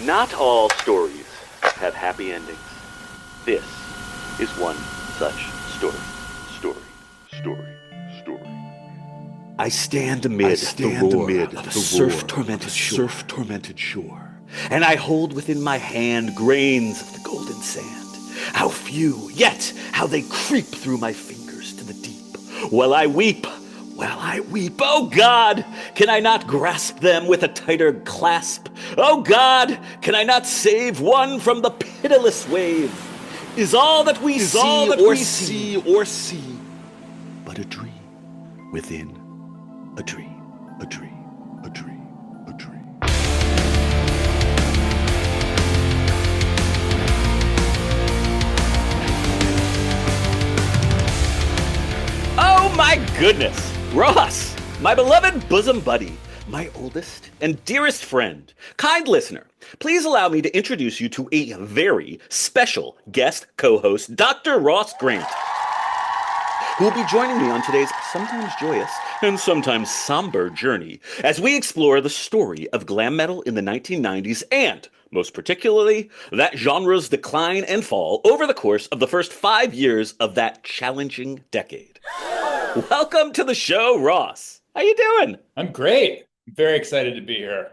Not all stories have happy endings. This is one such story. I stand amid the roar of a surf-tormented shore, and I hold within my hand grains of the golden sand. How few, yet how they creep through my fingers to the deep. While I weep, oh God, can I not grasp them with a tighter clasp? Oh God, can I not save one from the pitiless wave? Is all that we see but a dream within a dream. Oh my goodness! Ross, my beloved bosom buddy, my oldest and dearest friend, kind listener, please allow me to introduce you to a very special guest co-host, Dr. Ross Grant, who will be joining me on today's sometimes joyous and sometimes somber journey as we explore the story of glam metal in the 1990s and, most particularly, that genre's decline and fall over the course of the first 5 years of that challenging decade. Welcome to the show, Ross. How you doing? I'm great. I'm very excited to be here.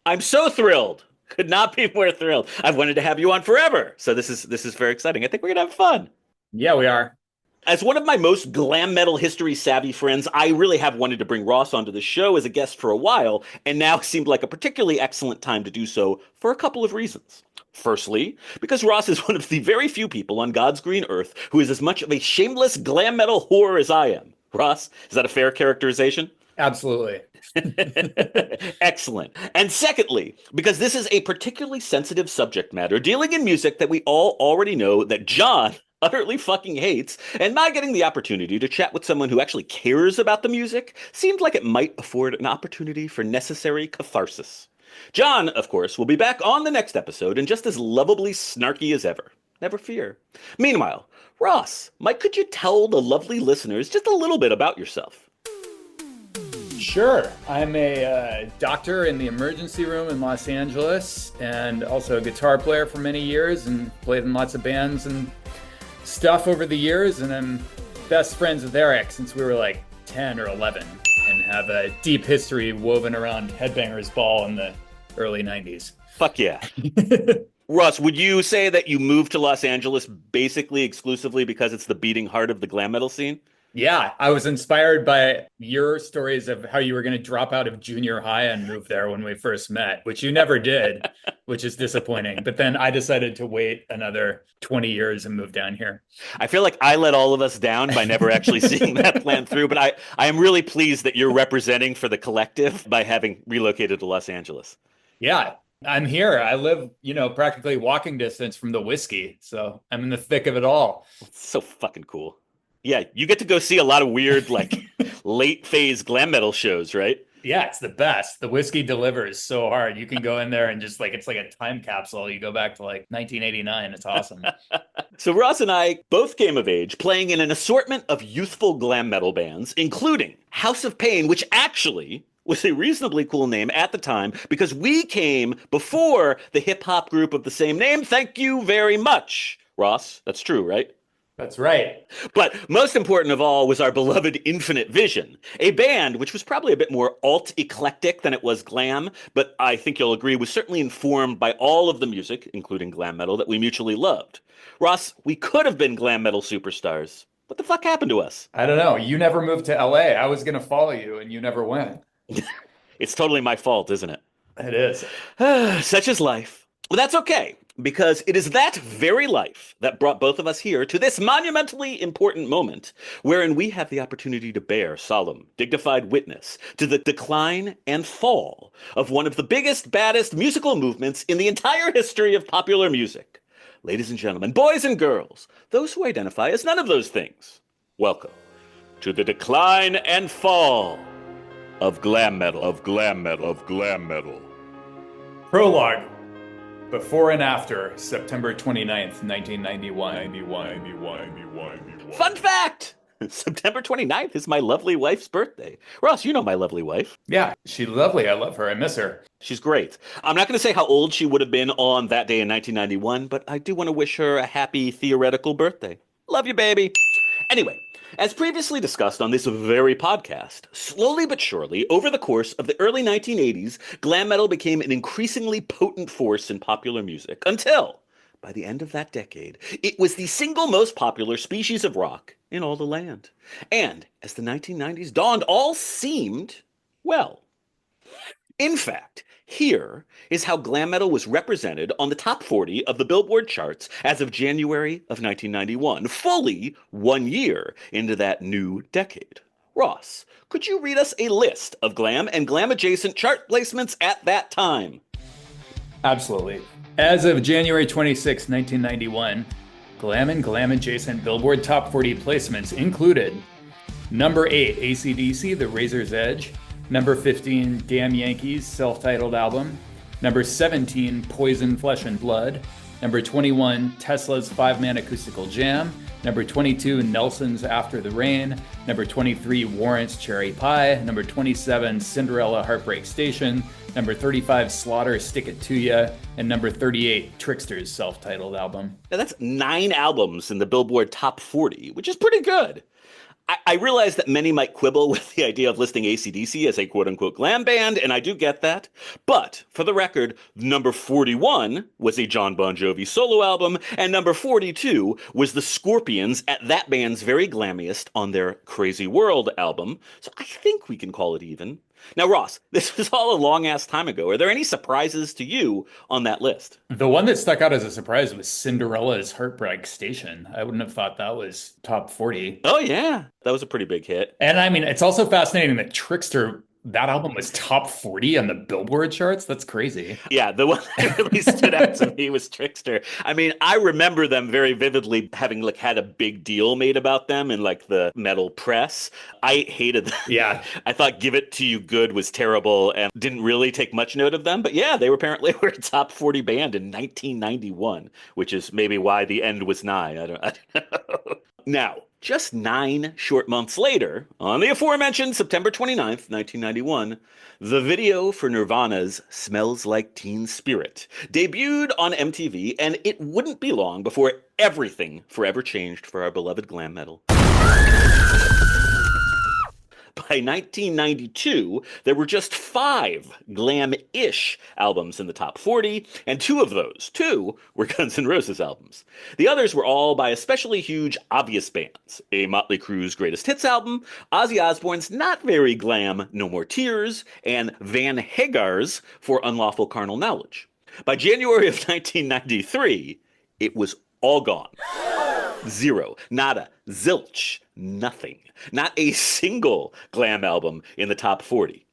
I'm so thrilled. Could not be more thrilled. I've wanted to have you on forever. So this is very exciting. I think we're going to have fun. Yeah, we are. As one of my most glam metal history savvy friends, I really have wanted to bring Ross onto the show as a guest for a while, and now seemed like a particularly excellent time to do so for a couple of reasons. Firstly, because Ross is one of the very few people on God's green earth who is as much of a shameless glam metal whore as I am. Ross, is that a fair characterization? Absolutely. Excellent. And secondly, because this is a particularly sensitive subject matter dealing in music that we all already know that John utterly fucking hates, and my getting the opportunity to chat with someone who actually cares about the music seemed like it might afford an opportunity for necessary catharsis. John, of course, will be back on the next episode and just as lovably snarky as ever. Never fear. Meanwhile, Ross, could you tell the lovely listeners just a little bit about yourself? Sure. I'm a doctor in the emergency room in Los Angeles and also a guitar player for many years and played in lots of bands and stuff over the years, and I'm best friends with Eric since we were like 10 or 11 and have a deep history woven around Headbangers Ball in the early 90s. Fuck yeah. Ross, would you say that you moved to Los Angeles basically exclusively because it's the beating heart of the glam metal scene? Yeah, I was inspired by your stories of how you were going to drop out of junior high and move there when we first met, which you never did, which is disappointing. But then I decided to wait another 20 years and move down here. I feel like I let all of us down by never actually seeing that plan through, but I am really pleased that you're representing for the collective by having relocated to Los Angeles. Yeah, I'm here. I live, practically walking distance from the whiskey. So I'm in the thick of it all. It's so fucking cool. Yeah, you get to go see a lot of weird, late phase glam metal shows, right? Yeah, it's the best. The whiskey delivers so hard. You can go in there and just it's like a time capsule. You go back to 1989. It's awesome. So Ross and I both came of age playing in an assortment of youthful glam metal bands, including House of Pain, which actually was a reasonably cool name at the time because we came before the hip hop group of the same name. Thank you very much, Ross. That's true, right? That's right. But most important of all was our beloved Infinite Vision, a band which was probably a bit more alt-eclectic than it was glam, but I think you'll agree was certainly informed by all of the music, including glam metal, that we mutually loved. Ross, we could have been glam metal superstars. What the fuck happened to us? I don't know. You never moved to LA. I was going to follow you and you never went. It's totally my fault, isn't it? It is. Such is life. But that's okay, because it is that very life that brought both of us here to this monumentally important moment wherein we have the opportunity to bear solemn, dignified witness to the decline and fall of one of the biggest, baddest musical movements in the entire history of popular music. Ladies and gentlemen, boys and girls, those who identify as none of those things, welcome to the decline and fall of glam metal. Prologue. Before and after September 29th, 1991. Fun fact! September 29th is my lovely wife's birthday. Ross, you know my lovely wife. Yeah, she's lovely. I love her. I miss her. She's great. I'm not going to say how old she would have been on that day in 1991, but I do want to wish her a happy theoretical birthday. Love you, baby. Anyway, as previously discussed on this very podcast, slowly but surely, over the course of the early 1980s, glam metal became an increasingly potent force in popular music until, by the end of that decade, it was the single most popular species of rock in all the land. And as the 1990s dawned, all seemed, well. In fact, here is how glam metal was represented on the top 40 of the Billboard charts as of January of 1991, fully 1 year into that new decade. Ross, could you read us a list of glam and glam-adjacent chart placements at that time? Absolutely. As of January 26, 1991, glam and glam-adjacent Billboard Top 40 placements included number 8, AC/DC, The Razor's Edge. Number 15, Damn Yankees, self-titled album. Number 17, Poison, Flesh and Blood. Number 21, Tesla's 5-man acoustical jam. Number 22, Nelson's After the Rain. Number 23, Warrant's Cherry Pie. Number 27, Cinderella Heartbreak Station. Number 35, Slaughter, Stick It To Ya. And number 38, Trickster's self-titled album. Now that's 9 albums in the Billboard Top 40, which is pretty good. I realize that many might quibble with the idea of listing AC/DC as a quote-unquote glam band, and I do get that. But, for the record, number 41 was a John Bon Jovi solo album, and number 42 was the Scorpions at that band's very glammiest on their Crazy World album. So I think we can call it even. Now, Ross, this was all a long-ass time ago. Are there any surprises to you on that list? The one that stuck out as a surprise was Cinderella's Heartbreak Station. I wouldn't have thought that was top 40. Oh, yeah. That was a pretty big hit. And I mean, it's also fascinating that Trickster, that album was top 40 on the Billboard charts. That's crazy. Yeah, the one that really stood out to me was Trickster. I mean, I remember them very vividly having had a big deal made about them in the metal press. I hated them. Yeah. I thought Give It To You Good was terrible and didn't really take much note of them. But yeah, they apparently were a top 40 band in 1991, which is maybe why the end was nigh. I don't know. Now, just 9 short months later, on the aforementioned September 29th, 1991, the video for Nirvana's Smells Like Teen Spirit debuted on MTV, and it wouldn't be long before everything forever changed for our beloved glam metal. By 1992, there were just 5 glam-ish albums in the top 40, and 2 of those, were Guns N' Roses albums. The others were all by especially huge, obvious bands. A Mötley Crüe's Greatest Hits album, Ozzy Osbourne's not very glam No More Tears, and Van Hagar's For Unlawful Carnal Knowledge. By January of 1993, it was all gone. Zero. Nada. Zilch. Nothing. Not a single glam album in the top 40.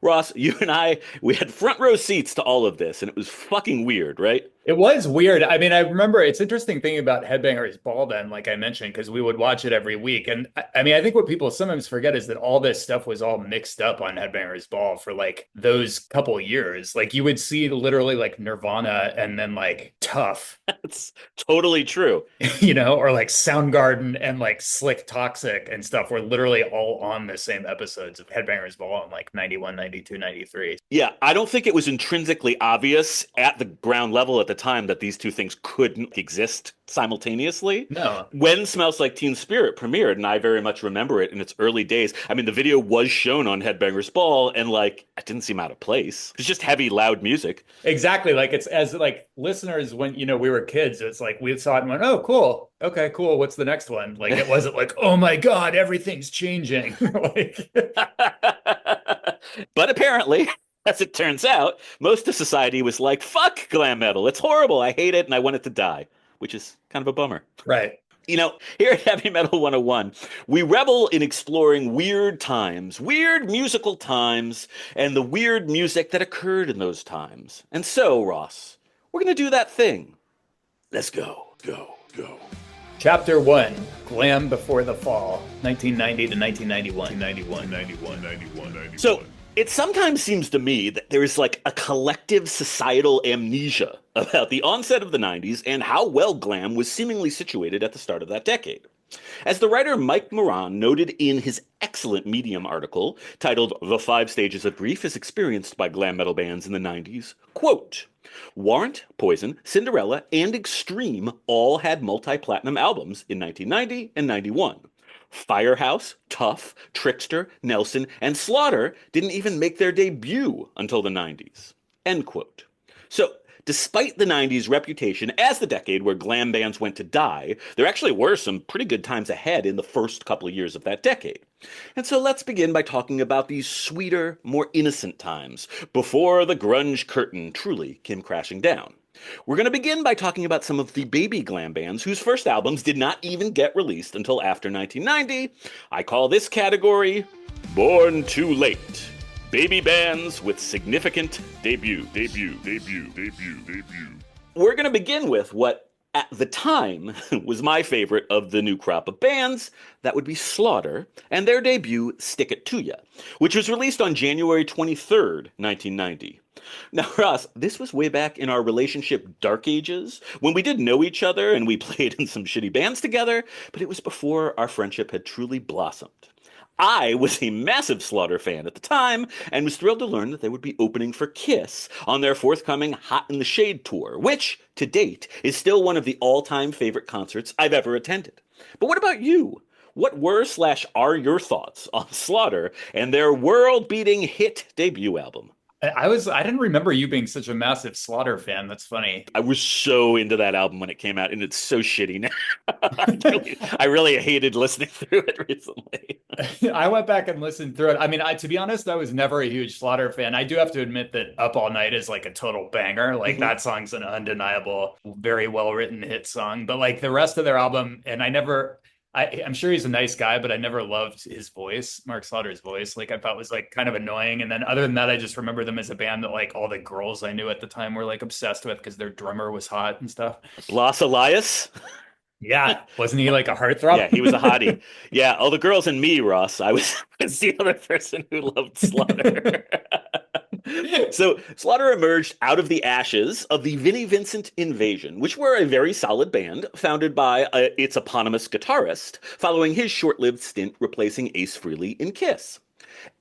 Ross, you and I, we had front row seats to all of this, and it was fucking weird, right? It was weird. I mean, I remember it's interesting thinking about Headbangers Ball then, like I mentioned, because we would watch it every week. And I mean, I think what people sometimes forget is that all this stuff was all mixed up on Headbangers Ball for those couple years. You would see literally Nirvana and then Tough. That's totally true. Or Soundgarden and Slick Toxic and stuff were literally all on the same episodes of Headbangers Ball in 91, 92, 93. Yeah, I don't think it was intrinsically obvious at the ground level at the time that these two things couldn't exist simultaneously. No. When Smells Like Teen Spirit premiered, and I very much remember it in its early days, I mean, the video was shown on Headbangers Ball, and it didn't seem out of place. It's just heavy, loud music. Exactly. It's as listeners, when, we were kids, it's we saw it and went, oh, cool. Okay, cool. What's the next one? It wasn't oh my God, everything's changing. But apparently, as it turns out, most of society was fuck glam metal. It's horrible. I hate it, and I want it to die, which is kind of a bummer. Right. Here at Heavy Metal 101, we revel in exploring weird times, weird musical times, and the weird music that occurred in those times. And so, Ross, we're going to do that thing. Let's go. Chapter 1, Glam Before the Fall, 1990 to 1991. 91. So, it sometimes seems to me that there is a collective societal amnesia about the onset of the 90s and how well glam was seemingly situated at the start of that decade. As the writer Mike Moran noted in his excellent Medium article titled The 5 Stages of Grief as Experienced by Glam Metal Bands in the 90s, quote, Warrant, Poison, Cinderella, and Extreme all had multi-platinum albums in 1990 and 91. Firehouse, Tough, Trickster, Nelson, and Slaughter didn't even make their debut until the 90s. End quote. So, despite the 90s reputation as the decade where glam bands went to die, there actually were some pretty good times ahead in the first couple of years of that decade. And so let's begin by talking about these sweeter, more innocent times before the grunge curtain truly came crashing down. We're going to begin by talking about some of the baby glam bands whose first albums did not even get released until after 1990. I call this category Born Too Late. Baby bands with significant debut. We're going to begin with what, at the time, was my favorite of the new crop of bands. That would be Slaughter, and their debut, Stick It To Ya, which was released on January 23rd, 1990. Now, Ross, this was way back in our relationship dark ages, when we did know each other and we played in some shitty bands together, but it was before our friendship had truly blossomed. I was a massive Slaughter fan at the time and was thrilled to learn that they would be opening for Kiss on their forthcoming Hot in the Shade tour, which, to date, is still one of the all-time favorite concerts I've ever attended. But what about you? What were/are your thoughts on Slaughter and their world-beating hit debut album? I didn't remember you being such a massive Slaughter fan. That's funny. I was so into that album when it came out, and it's so shitty now. I really hated listening through it recently. I went back and listened through it. I mean, to be honest, I was never a huge Slaughter fan. I do have to admit that Up All Night is like a total banger. Like that song's an undeniable, very well-written hit song. But like the rest of their album, and I'm sure he's a nice guy, but I never loved his voice, Mark Slaughter's voice. Like I thought was like kind of annoying. And then other than that, I just remember them as a band that like all the girls I knew at the time were like obsessed with because their drummer was hot and stuff. Blas Elias? Yeah. Wasn't he like a heartthrob? Yeah, he was a hottie. Yeah, all the girls and me, Ross. I was the other person who loved Slaughter. So Slaughter emerged out of the ashes of the Vinnie Vincent Invasion, which were a very solid band founded by its eponymous guitarist, following his short-lived stint replacing Ace Frehley in Kiss.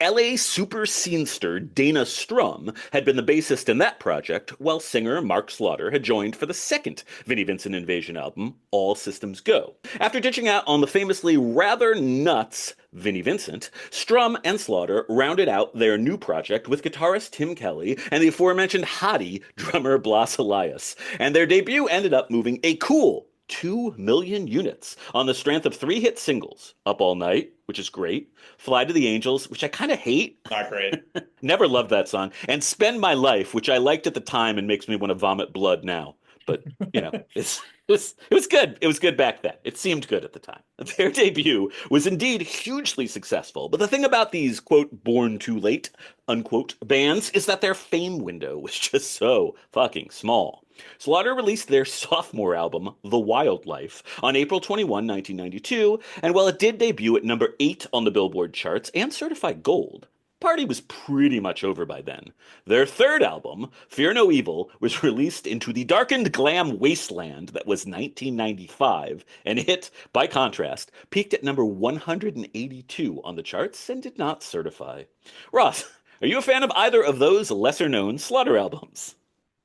LA super scenester Dana Strum had been the bassist in that project, while singer Mark Slaughter had joined for the second Vinnie Vincent Invasion album, All Systems Go. After ditching out on the famously rather nuts Vinnie Vincent, Strum and Slaughter rounded out their new project with guitarist Tim Kelly and the aforementioned hottie drummer Blas Elias, and their debut ended up moving a cool 2 million units on the strength of 3 hit singles, Up All Night, which is great, Fly to the Angels, which I kind of hate. Not great. Never loved that song, and Spend My Life, which I liked at the time and makes me want to vomit blood now. But, you know, it was good. It was good back then. It seemed good at the time. Their debut was indeed hugely successful. But the thing about these, quote, born too late, unquote, bands is that their fame window was just so fucking small. Slaughter released their sophomore album, The Wildlife, on April 21, 1992, and while it did debut at number 8 on the Billboard charts and certified gold, party was pretty much over by then. Their third album, Fear No Evil, was released into the darkened glam wasteland that was 1995, and it, by contrast, peaked at number 182 on the charts and did not certify. Ross, are you a fan of either of those lesser-known Slaughter albums?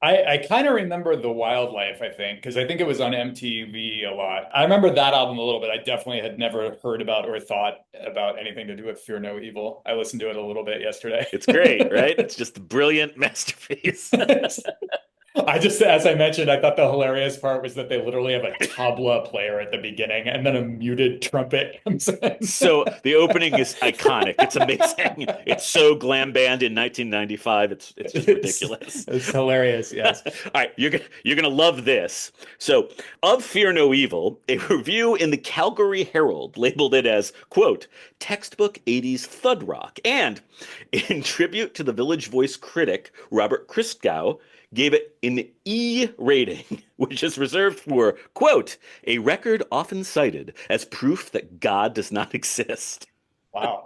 I kind of remember The Wildlife, I think, because I think it was on MTV a lot. I remember that album a little bit. I definitely had never heard about or thought about anything to do with Fear No Evil. I listened to it a little bit yesterday. It's great, right? It's just a brilliant masterpiece. As I mentioned, I thought the hilarious part was that they literally have a tabla player at the beginning and then a muted trumpet comes in. So the opening is iconic. It's amazing. It's so glam band in 1995. It's just ridiculous. It's hilarious, yes. All right, you're gonna love this. So, of Fear No Evil, a review in the Calgary Herald labeled it as, quote, textbook 80s thud rock, and in tribute to the Village Voice critic Robert Christgau, gave it an E rating, which is reserved for, quote, a record often cited as proof that God does not exist. Wow.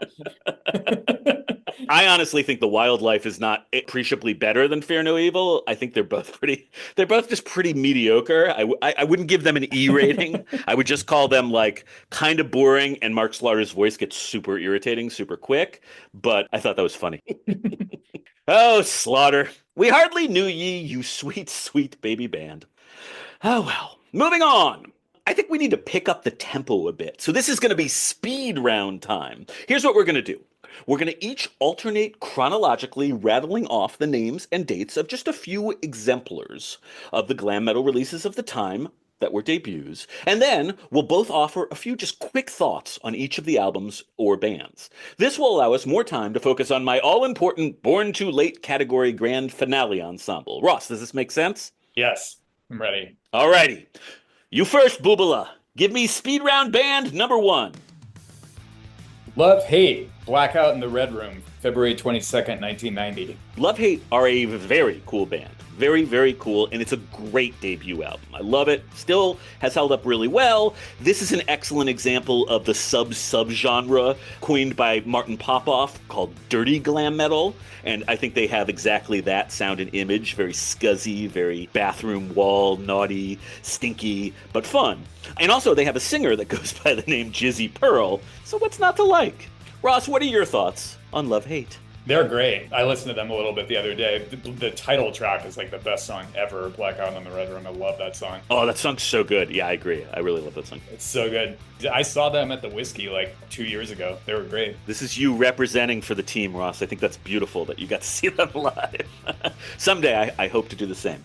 I honestly think The Wildlife is not appreciably better than Fear No Evil. I think they're both just pretty mediocre. I wouldn't give them an E rating. I would just call them like kind of boring, and Mark Slaughter's voice gets super irritating super quick, but I thought that was funny. Oh, Slaughter, we hardly knew ye, you sweet, sweet baby band. Oh, well. Moving on. I think we need to pick up the tempo a bit. So this is going to be speed round time. Here's what we're going to do. We're going to each alternate chronologically rattling off the names and dates of just a few exemplars of the glam metal releases of the time that were debuts. And then we'll both offer a few just quick thoughts on each of the albums or bands. This will allow us more time to focus on my all-important Born Too Late category grand finale ensemble. Ross, does this make sense? Yes, I'm ready. All righty. You first, Boobala. Give me speed round band number 1. Love, Hate, Blackout in the Red Room, February 22nd, 1990. Love Hate are a very cool band. Very, very cool, and it's a great debut album. I love it. Still has held up really well. This is an excellent example of the sub-genre coined by Martin Popoff called dirty glam metal, and I think they have exactly that sound and image. Very scuzzy, very bathroom wall, naughty, stinky, but fun. And also they have a singer that goes by the name Jizzy Pearl, so what's not to like? Ross, what are your thoughts on Love Hate? They're great. I listened to them a little bit the other day. The title track is like the best song ever, Blackout in the Red Room. I love that song. Oh, that song's so good. Yeah, I agree. I really love that song. It's so good. I saw them at the Whiskey like 2 years ago. They were great. This is you representing for the team, Ross. I think that's beautiful that you got to see them live. Someday, I hope to do the same.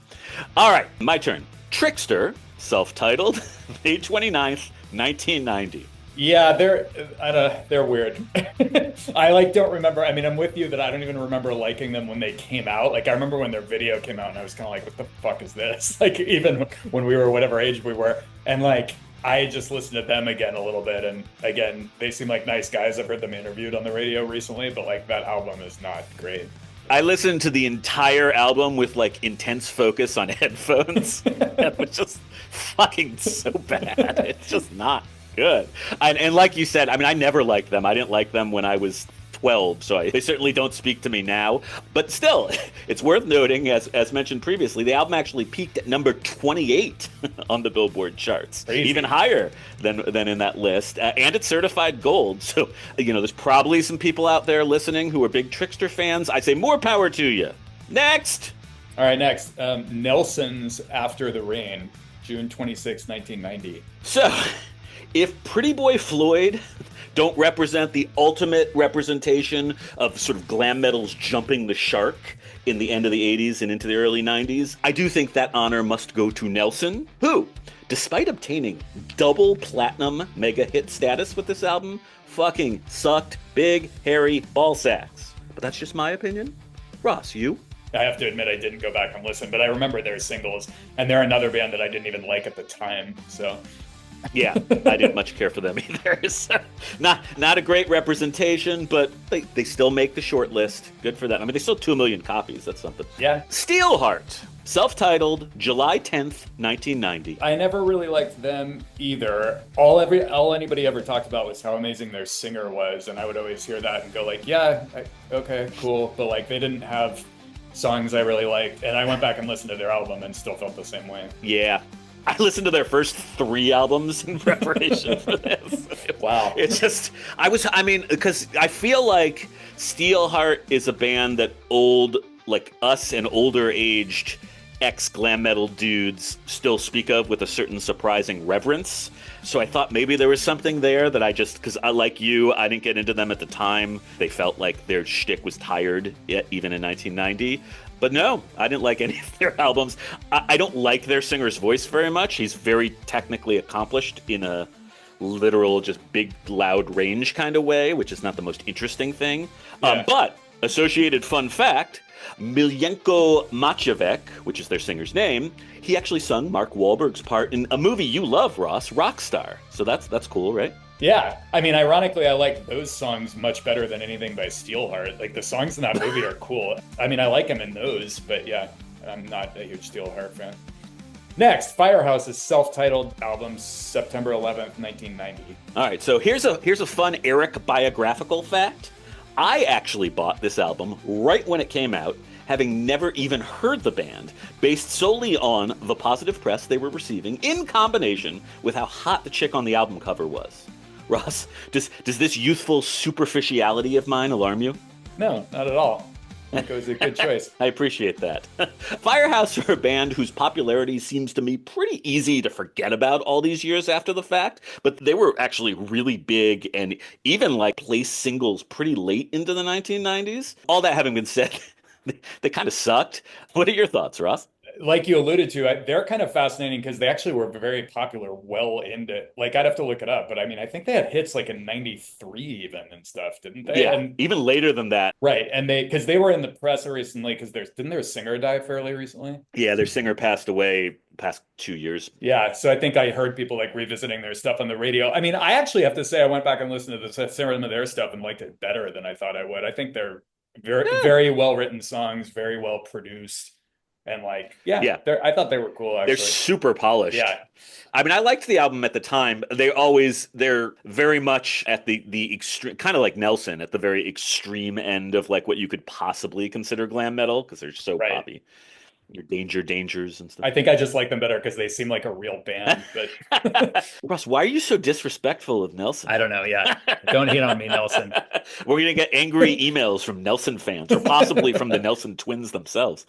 All right, my turn. Trickster, self-titled, May 29th, 1990. Yeah, they're weird. I don't remember. I mean, I'm with you that I don't even remember liking them when they came out. Like, I remember when their video came out and I was kind of like, what the fuck is this? Like, even when we were whatever age we were. And like, I just listened to them again a little bit. And again, they seem like nice guys. I've heard them interviewed on the radio recently, but like that album is not great. I listened to the entire album with like intense focus on headphones. It was just fucking so bad. It's just not good. And like you said, I mean, I never liked them. I didn't like them when I was 12, so they certainly don't speak to me now. But still, it's worth noting, as mentioned previously, the album actually peaked at number 28 on the Billboard charts. Crazy. Even higher than in that list. And it's certified gold. So, there's probably some people out there listening who are big Trickster fans. I say more power to you. Next! All right, next. Nelson's After the Rain, June 26, 1990. So, if Pretty Boy Floyd don't represent the ultimate representation of sort of glam metal's jumping the shark in the end of the 80s and into the early 90s, I do think that honor must go to Nelson, who, despite obtaining double platinum mega hit status with this album, fucking sucked big, hairy ball sacks. But that's just my opinion. Ross, you? I have to admit I didn't go back and listen, but I remember their singles, and they're another band that I didn't even like at the time, so... Yeah, I didn't much care for them either. So not a great representation, but they still make the short list. Good for them. I mean, they sold 2 million copies. That's something. Yeah. Steelheart, self-titled, July 10th, 1990. I never really liked them either. All anybody ever talked about was how amazing their singer was, and I would always hear that and go like, yeah, okay, cool. But like, they didn't have songs I really liked, and I went back and listened to their album and still felt the same way. Yeah. I listened to their first 3 albums in preparation for this. Wow. It's just, because I feel like Steelheart is a band that like us and older aged ex-glam metal dudes still speak of with a certain surprising reverence. So I thought maybe there was something there that because I like you, I didn't get into them at the time. They felt like their shtick was tired, even in 1990. But no, I didn't like any of their albums. I don't like their singer's voice very much. He's very technically accomplished in a literal, just big, loud range kind of way, which is not the most interesting thing. Yeah. But, associated fun fact, Miljenko Machevek, which is their singer's name, he actually sung Mark Wahlberg's part in a movie you love, Ross, Rockstar. So that's cool, right? Yeah, I mean, ironically, I like those songs much better than anything by Steelheart. Like, the songs in that movie are cool. I mean, I like them in those, but yeah, I'm not a huge Steelheart fan. Next, Firehouse's self-titled album, September 11th, 1990. All right, so here's a fun Eric biographical fact. I actually bought this album right when it came out, having never even heard the band, based solely on the positive press they were receiving in combination with how hot the chick on the album cover was. Ross, does this youthful superficiality of mine alarm you? No, not at all. I think it was a good choice. I appreciate that. Firehouse are a band whose popularity seems to me pretty easy to forget about all these years after the fact, but they were actually really big and even like placed singles pretty late into the 1990s. All that having been said, they kind of sucked. What are your thoughts, Ross? Like you alluded to, they're kind of fascinating because they actually were very popular well into, like, I'd have to look it up, but I mean, I think they had hits like in 93 even and stuff, didn't they? Yeah, and, even later than that. Right. And because they were in the press recently, because didn't their singer die fairly recently? Yeah, their singer passed away past 2 years. Yeah. So I think I heard people like revisiting their stuff on the radio. I mean, I actually have to say, I went back and listened to some of their stuff and liked it better than I thought I would. I think they're very well written songs, very well produced. And like, yeah. I thought they were cool, actually. They're super polished. Yeah. I mean, I liked the album at the time. They're very much at the extreme, kind of like Nelson, at the very extreme end of like what you could possibly consider glam metal, because they're so poppy. Your dangers and stuff. I think I just like them better because they seem like a real band. But Russ, why are you so disrespectful of Nelson? I don't know. Yeah. Don't hate on me, Nelson. We're going to get angry emails from Nelson fans, or possibly from the Nelson twins themselves.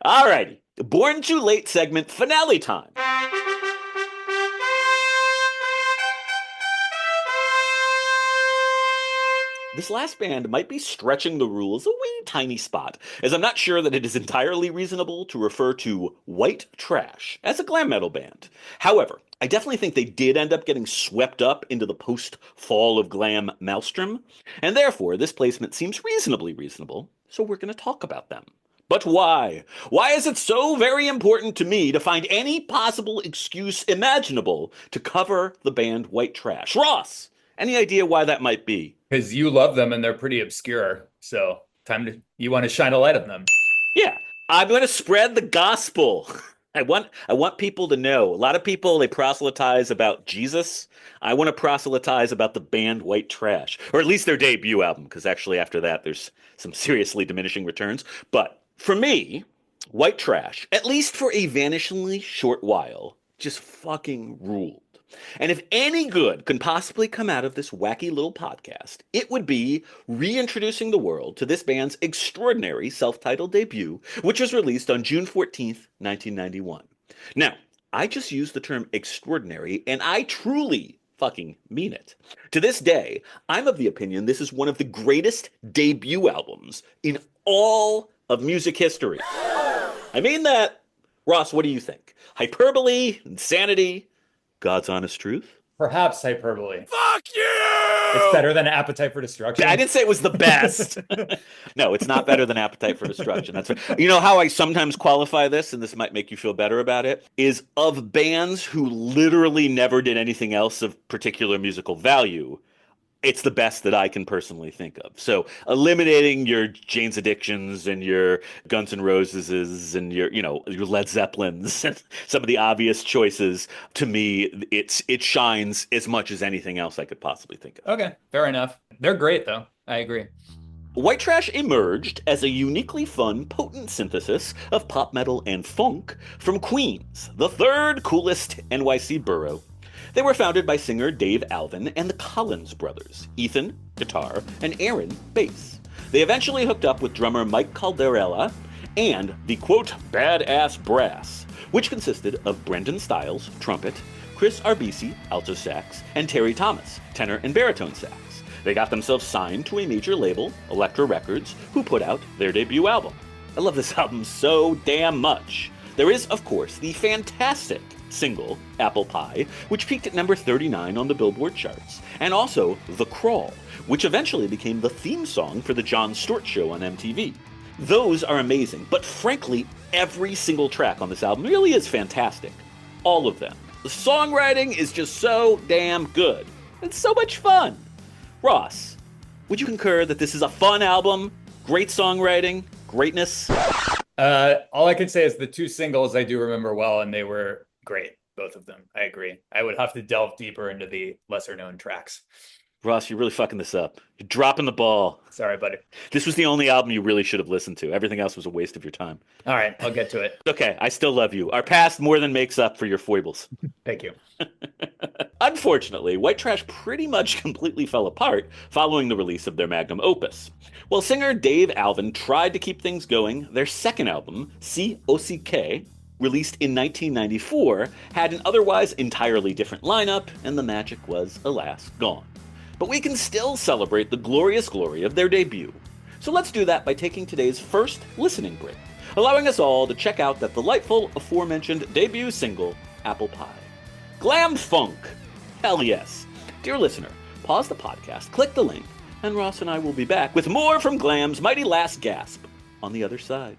All righty. Born Too Late segment finale time. This last band might be stretching the rules a wee tiny spot, as I'm not sure that it is entirely reasonable to refer to White Trash as a glam metal band. However, I definitely think they did end up getting swept up into the post-fall of glam maelstrom, and therefore this placement seems reasonably reasonable, so we're going to talk about them. But why? Why is it so very important to me to find any possible excuse imaginable to cover the band White Trash? Ross, any idea why that might be? Because you love them and they're pretty obscure. So you want to shine a light on them. Yeah, I'm going to spread the gospel. I want people to know. A lot of people, they proselytize about Jesus. I want to proselytize about the band White Trash, or at least their debut album, because actually after that there's some seriously diminishing returns. But for me, White Trash, at least for a vanishingly short while, just fucking ruled. And if any good can possibly come out of this wacky little podcast, it would be reintroducing the world to this band's extraordinary self-titled debut, which was released on June 14th, 1991. Now, I just used the term extraordinary, and I truly fucking mean it. To this day, I'm of the opinion this is one of the greatest debut albums in all of music history. I mean that. Ross, what do you think? Hyperbole? Insanity? God's honest truth? Perhaps hyperbole. Fuck you! It's better than Appetite for Destruction. I didn't say it was the best. No, it's not better than Appetite for Destruction. That's right. You know how I sometimes qualify this, and this might make you feel better about it, is of bands who literally never did anything else of particular musical value, it's the best that I can personally think of. So eliminating your Jane's Addictions and your Guns N' Roses and your Led Zeppelins and some of the obvious choices, to me, it shines as much as anything else I could possibly think of. Okay, fair enough. They're great, though. I agree. White Trash emerged as a uniquely fun, potent synthesis of pop metal and funk from Queens, the third coolest NYC borough. They were founded by singer Dave Alvin and the Collins brothers, Ethan, guitar, and Aaron, bass. They eventually hooked up with drummer Mike Calderella and the, quote, badass brass, which consisted of Brendan Stiles, trumpet, Chris Arbisi, alto sax, and Terry Thomas, tenor and baritone sax. They got themselves signed to a major label, Elektra Records, who put out their debut album. I love this album so damn much. There is, of course, the fantastic single, Apple Pie, which peaked at number 39 on the Billboard charts, and also The Crawl, which eventually became the theme song for the Jon Stewart Show on MTV. Those are amazing, but frankly, every single track on this album really is fantastic. All of them. The songwriting is just so damn good. It's so much fun. Ross, would you concur that this is a fun album, great songwriting, greatness? All I can say is the two singles I do remember well, and they were great, both of them. I agree. I would have to delve deeper into the lesser known tracks. Ross, you're really fucking this up. You're dropping the ball. Sorry, buddy. This was the only album you really should have listened to. Everything else was a waste of your time. All right, I'll get to it. Okay, I still love you. Our past more than makes up for your foibles. Thank you. Unfortunately, White Trash pretty much completely fell apart following the release of their magnum opus. While singer Dave Alvin tried to keep things going, their second album, COCK, released in 1994, had an otherwise entirely different lineup, and the magic was, alas, gone. But we can still celebrate the glorious glory of their debut. So let's do that by taking today's first listening break, allowing us all to check out that delightful aforementioned debut single, Apple Pie. Glam Funk! Hell yes. Dear listener, pause the podcast, click the link, and Ross and I will be back with more from Glam's mighty last gasp on the other side.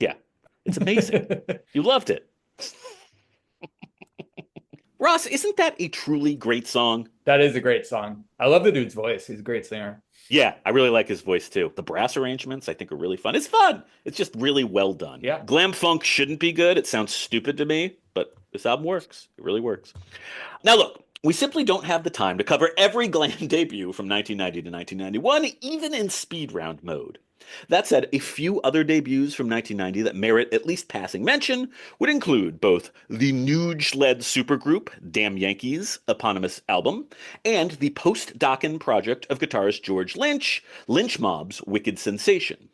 Yeah, it's amazing. You loved it. Ross, isn't that a truly great song? That is a great song. I love the dude's voice. He's a great singer. Yeah, I really like his voice too. The brass arrangements, I think, are really fun. It's fun. It's just really well done. Yeah. Glam funk shouldn't be good. It sounds stupid to me, but this album works. It really works. Now, look, we simply don't have the time to cover every Glam debut from 1990 to 1991, even in speed round mode. That said, a few other debuts from 1990 that merit at least passing mention would include both the Nuge-led supergroup Damn Yankees' eponymous album and the post-Dokken project of guitarist George Lynch, Lynch Mob's Wicked Sensation.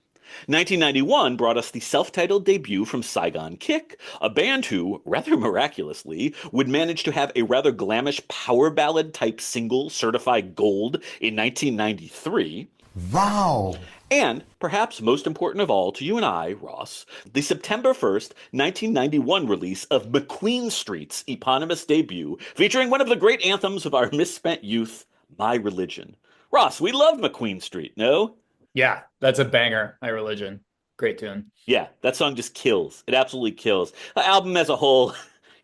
1991 brought us the self-titled debut from Saigon Kick, a band who, rather miraculously, would manage to have a rather glamish power ballad type single certify gold in 1993. Wow! And, perhaps most important of all to you and I, Ross, the September 1st, 1991 release of McQueen Street's eponymous debut, featuring one of the great anthems of our misspent youth, My Religion. Ross, we loved McQueen Street, no? Yeah, that's a banger. My Religion. Great tune. Yeah, that song just kills. It absolutely kills. The album as a whole,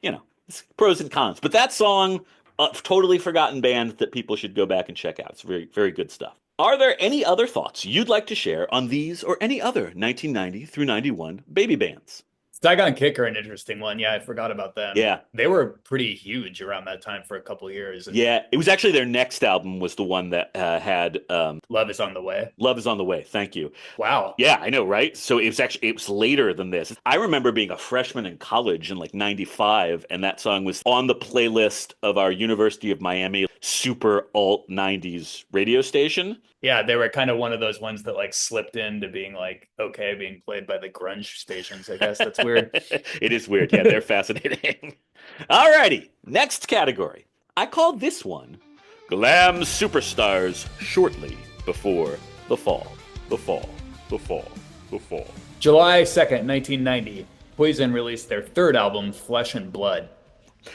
it's pros and cons. But that song, a totally forgotten band that people should go back and check out. It's very, very good stuff. Are there any other thoughts you'd like to share on these or any other 1990 through 91 baby bands? Saigon Kick are an interesting one. Yeah, I forgot about them. Yeah. They were pretty huge around that time for a couple of years. And Yeah, it was actually their next album was the one that had Love is on the Way. Love is on the Way. Thank you. Wow. Yeah, I know, right? So it was later than this. I remember being a freshman in college in like 95, and that song was on the playlist of our University of Miami super alt 90s radio station. Yeah, they were kind of one of those ones that like slipped into being like, okay, being played by the grunge stations, I guess. That's weird. It is weird. Yeah, they're fascinating. Alrighty, next category. I called this one Glam Superstars Shortly Before the Fall. The Fall. The Fall. The Fall. July 2nd, 1990, Poison released their third album, Flesh and Blood.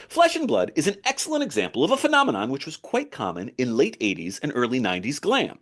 Flesh and Blood is an excellent example of a phenomenon which was quite common in late 80s and early 90s glam.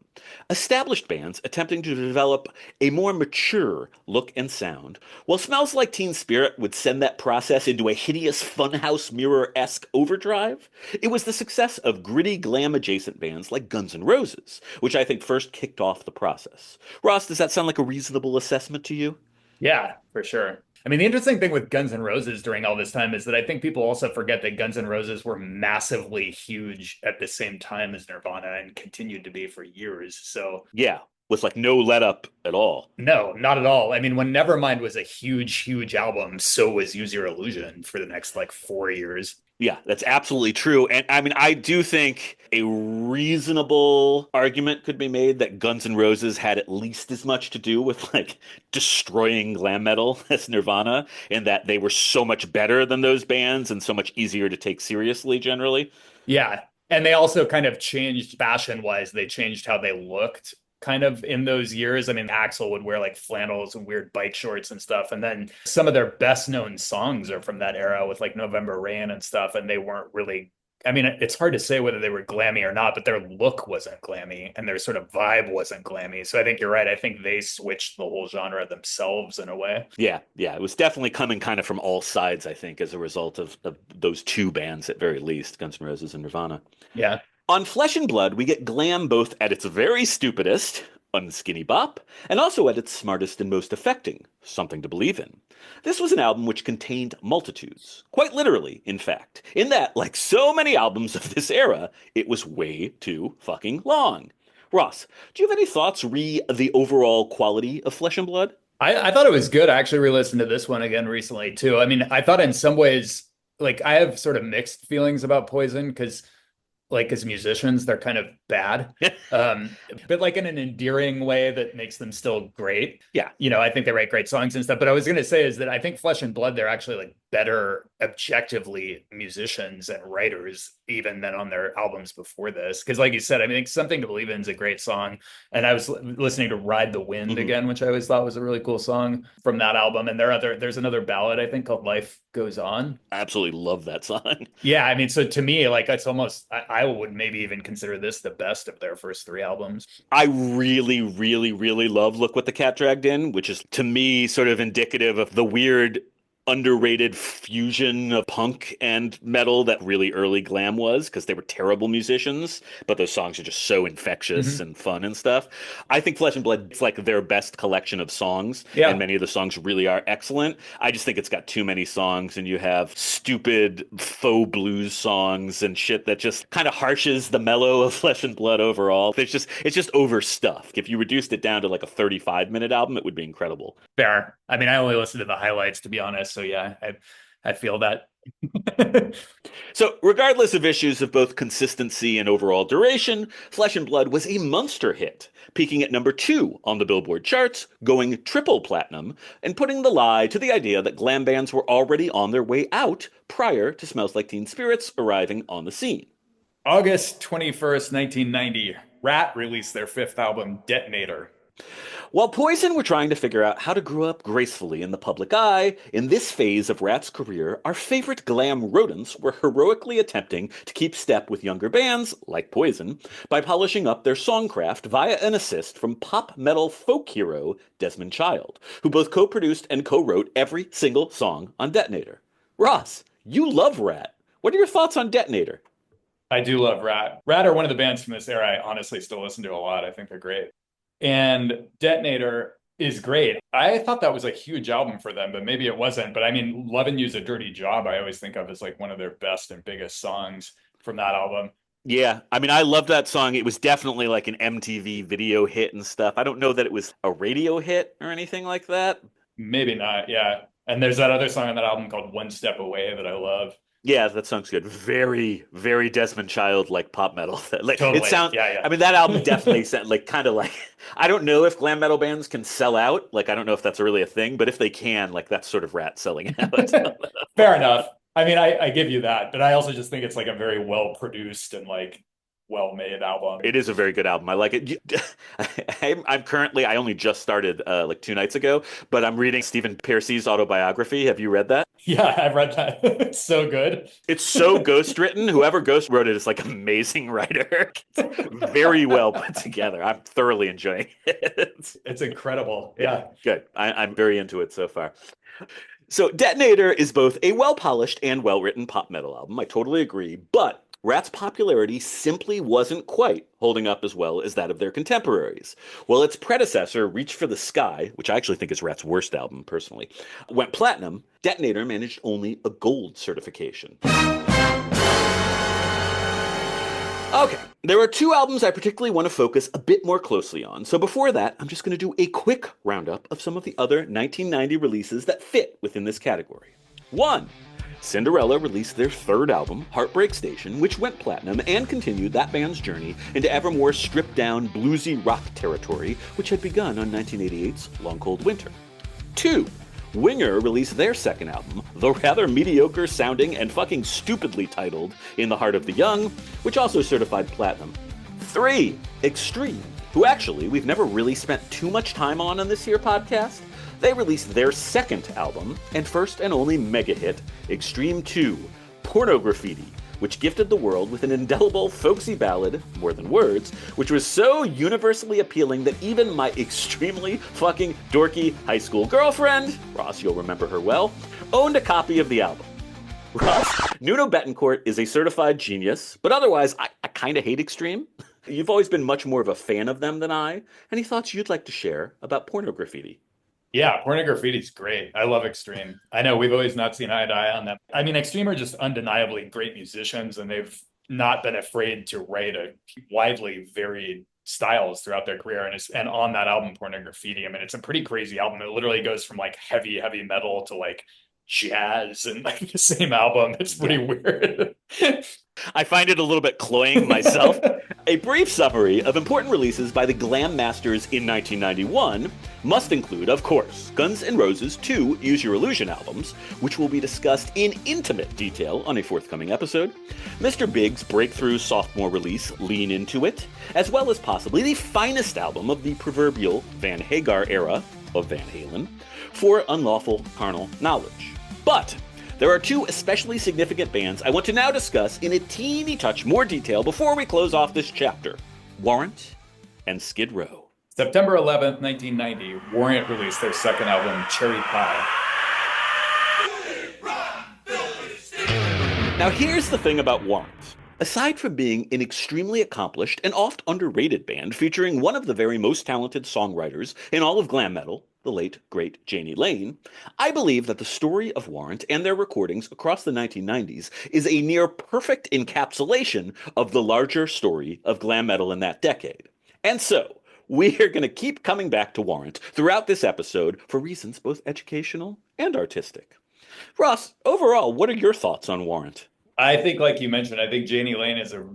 Established bands attempting to develop a more mature look and sound, while Smells Like Teen Spirit would send that process into a hideous funhouse mirror-esque overdrive, it was the success of gritty glam-adjacent bands like Guns N' Roses, which I think first kicked off the process. Ross, does that sound like a reasonable assessment to you? Yeah, for sure. I mean, the interesting thing with Guns N' Roses during all this time is that I think people also forget that Guns N' Roses were massively huge at the same time as Nirvana and continued to be for years. So Yeah, with like no let up at all. no, not at all. I mean, when Nevermind was a huge, huge album, so was Use Your Illusion for the next like 4 years. Yeah, that's absolutely true. And I mean, I do think a reasonable argument could be made that Guns N' Roses had at least as much to do with like destroying glam metal as Nirvana, and that they were so much better than those bands and so much easier to take seriously generally. Yeah. And they also kind of changed fashion wise. They changed how they looked kind of in those years. I mean, Axl would wear like flannels and weird bike shorts and stuff. And then some of their best known songs are from that era with like November Rain and stuff. And they weren't really I mean, it's hard to say whether they were glammy or not, but their look wasn't glammy and their sort of vibe wasn't glammy. So I think you're right. I think they switched the whole genre themselves in a way. Yeah, it was definitely coming kind of from all sides, I think, as a result of those two bands at very least, Guns N' Roses and Nirvana. Yeah. On Flesh and Blood, we get glam both at its very stupidest, unskinny bop, and also at its smartest and most affecting, something to believe in. This was an album which contained multitudes, quite literally, in fact, in that, like so many albums of this era, it was way too fucking long. Ross, do you have any thoughts re the overall quality of Flesh and Blood? I thought it was good. I actually re-listened to this one again recently too. I mean, I thought in some ways, like I have sort of mixed feelings about Poison because like as musicians, they're kind of bad, but like in an endearing way that makes them still great. Yeah. You know, I think they write great songs and stuff. But I was going to say is that I think Flesh and Blood, they're actually like better objectively musicians and writers even than on their albums before this. Because like you said, I mean, Something to Believe In is a great song. And I was listening to Ride the Wind again, which I always thought was a really cool song from that album. And there's another ballad, I think, called Life Goes On. I absolutely love that song. Yeah, I mean, so to me, like it's almost, I would maybe even consider this the best of their first three albums. I really, really, really love Look What the Cat Dragged In, which is to me sort of indicative of the weird underrated fusion of punk and metal that really early glam was, because they were terrible musicians, but those songs are just so infectious and fun and stuff. I think Flesh and Blood is like their best collection of songs, and many of the songs really are excellent. I just think it's got too many songs, and you have stupid faux blues songs and shit that just kind of harshes the mellow of Flesh and Blood overall. It's just overstuffed. If you reduced it down to like a 35-minute album, it would be incredible. Fair. I mean, I only listened to the highlights, to be honest. So yeah, I feel that. So regardless of issues of both consistency and overall duration, Flesh and Blood was a monster hit, peaking at number 2 on the Billboard charts, going triple platinum, and putting the lie to the idea that glam bands were already on their way out prior to Smells Like Teen Spirits arriving on the scene. August 21st, 1990, Ratt released their fifth album, Detonator. While Poison were trying to figure out how to grow up gracefully in the public eye, in this phase of Ratt's career, our favorite glam rodents were heroically attempting to keep step with younger bands, like Poison, by polishing up their songcraft via an assist from pop metal folk hero Desmond Child, who both co-produced and co-wrote every single song on Detonator. Ross, you love Ratt. What are your thoughts on Detonator? I do love Ratt. Ratt are one of the bands from this era I honestly still listen to a lot. I think they're great. And Detonator is great. I thought that was a huge album for them, but maybe it wasn't. But I mean, Lovin' You's a Dirty Job, I always think of as like one of their best and biggest songs from that album. Yeah, I mean, I love that song. It was definitely like an MTV video hit and stuff. I don't know that it was a radio hit or anything like that. Maybe not, yeah. And there's that other song on that album called One Step Away that I love. Yeah, that song's good. Very, very Desmond Child like pop metal. Like Totally. it sounds. Yeah. I mean, that album definitely sound like kind of like. I don't know if glam metal bands can sell out. Like, I don't know if that's really a thing, but if they can, like, that's sort of Ratt selling out. Fair enough. I mean, I give you that, but I also just think it's like a very well produced and like well-made album. It is a very good album. I like it. I'm currently, I only just started like 2 nights ago, but I'm reading Stephen Pearcy's autobiography. Have you read that? Yeah, I've read that. It's so good. It's so ghost written. Whoever ghost wrote it is like an amazing writer. It's very well put together. I'm thoroughly enjoying it. It's incredible. Yeah. Good. I'm very into it so far. So Detonator is both a well-polished and well-written pop metal album. I totally agree. But Ratt's popularity simply wasn't quite holding up as well as that of their contemporaries. While its predecessor, Reach for the Sky, which I actually think is Ratt's worst album personally, went platinum, Detonator managed only a gold certification. Okay, there are 2 albums I particularly want to focus a bit more closely on, so before that, I'm just going to do a quick roundup of some of the other 1990 releases that fit within this category. 1. Cinderella released their 3rd album, Heartbreak Station, which went platinum and continued that band's journey into ever more stripped-down, bluesy rock territory, which had begun on 1988's Long Cold Winter. 2. Winger released their 2nd album, the rather mediocre sounding and fucking stupidly titled In the Heart of the Young, which also certified platinum. 3. Extreme, who actually we've never really spent too much time on this here podcast. They released their 2nd album and first and only mega hit, Extreme 2, Porno Graffiti, which gifted the world with an indelible, folksy ballad, More Than Words, which was so universally appealing that even my extremely fucking dorky high school girlfriend, Ross, you'll remember her well, owned a copy of the album. Ross, Nuno Betancourt is a certified genius, but otherwise, I kind of hate Extreme. You've always been much more of a fan of them than I. Any thoughts you'd like to share about Porno Graffiti? Yeah, Porno Graffiti's great. I love Extreme. I know we've always not seen eye to eye on that. I mean, Extreme are just undeniably great musicians, and they've not been afraid to write a widely varied styles throughout their career. And on that album, Porno Graffiti, I mean, it's a pretty crazy album. It literally goes from like heavy metal to like jazz and like the same album. It's pretty weird. I find it a little bit cloying myself. A brief summary of important releases by the Glam Masters in 1991 must include, of course, Guns N' Roses' 2 Use Your Illusion albums, which will be discussed in intimate detail on a forthcoming episode, Mr. Big's breakthrough sophomore release, Lean Into It, as well as possibly the finest album of the proverbial Van Hagar era of Van Halen, For Unlawful Carnal Knowledge. But there are 2 especially significant bands I want to now discuss in a teeny touch more detail before we close off this chapter. Warrant and Skid Row. September 11th, 1990, Warrant released their second album, Cherry Pie. Now here's the thing about Warrant. Aside from being an extremely accomplished and oft underrated band featuring one of the very most talented songwriters in all of glam metal, the late, great Jani Lane, I believe that the story of Warrant and their recordings across the 1990s is a near perfect encapsulation of the larger story of glam metal in that decade. And so, we are going to keep coming back to Warrant throughout this episode for reasons both educational and artistic. Ross, overall, what are your thoughts on Warrant? I think, like you mentioned, I think Jani Lane is a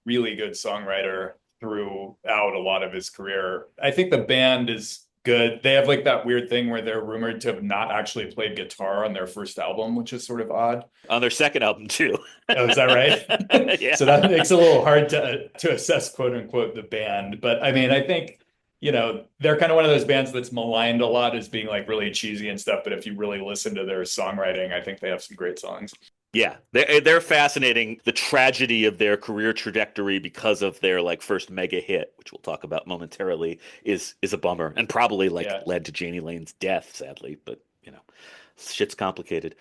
really good songwriter throughout a lot of his career. I think the band is good. They have like that weird thing where they're rumored to have not actually played guitar on their first album, which is sort of odd. On their second album, too. Oh, is that right? Yeah. So that makes it a little hard to assess, quote unquote, the band. But I mean, I think, you know, they're kind of one of those bands that's maligned a lot as being like really cheesy and stuff. But if you really listen to their songwriting, I think they have some great songs. Yeah, they're fascinating. The tragedy of their career trajectory because of their like first mega hit, which we'll talk about momentarily, is a bummer and probably led to Jani Lane's death, sadly. But you know, shit's complicated.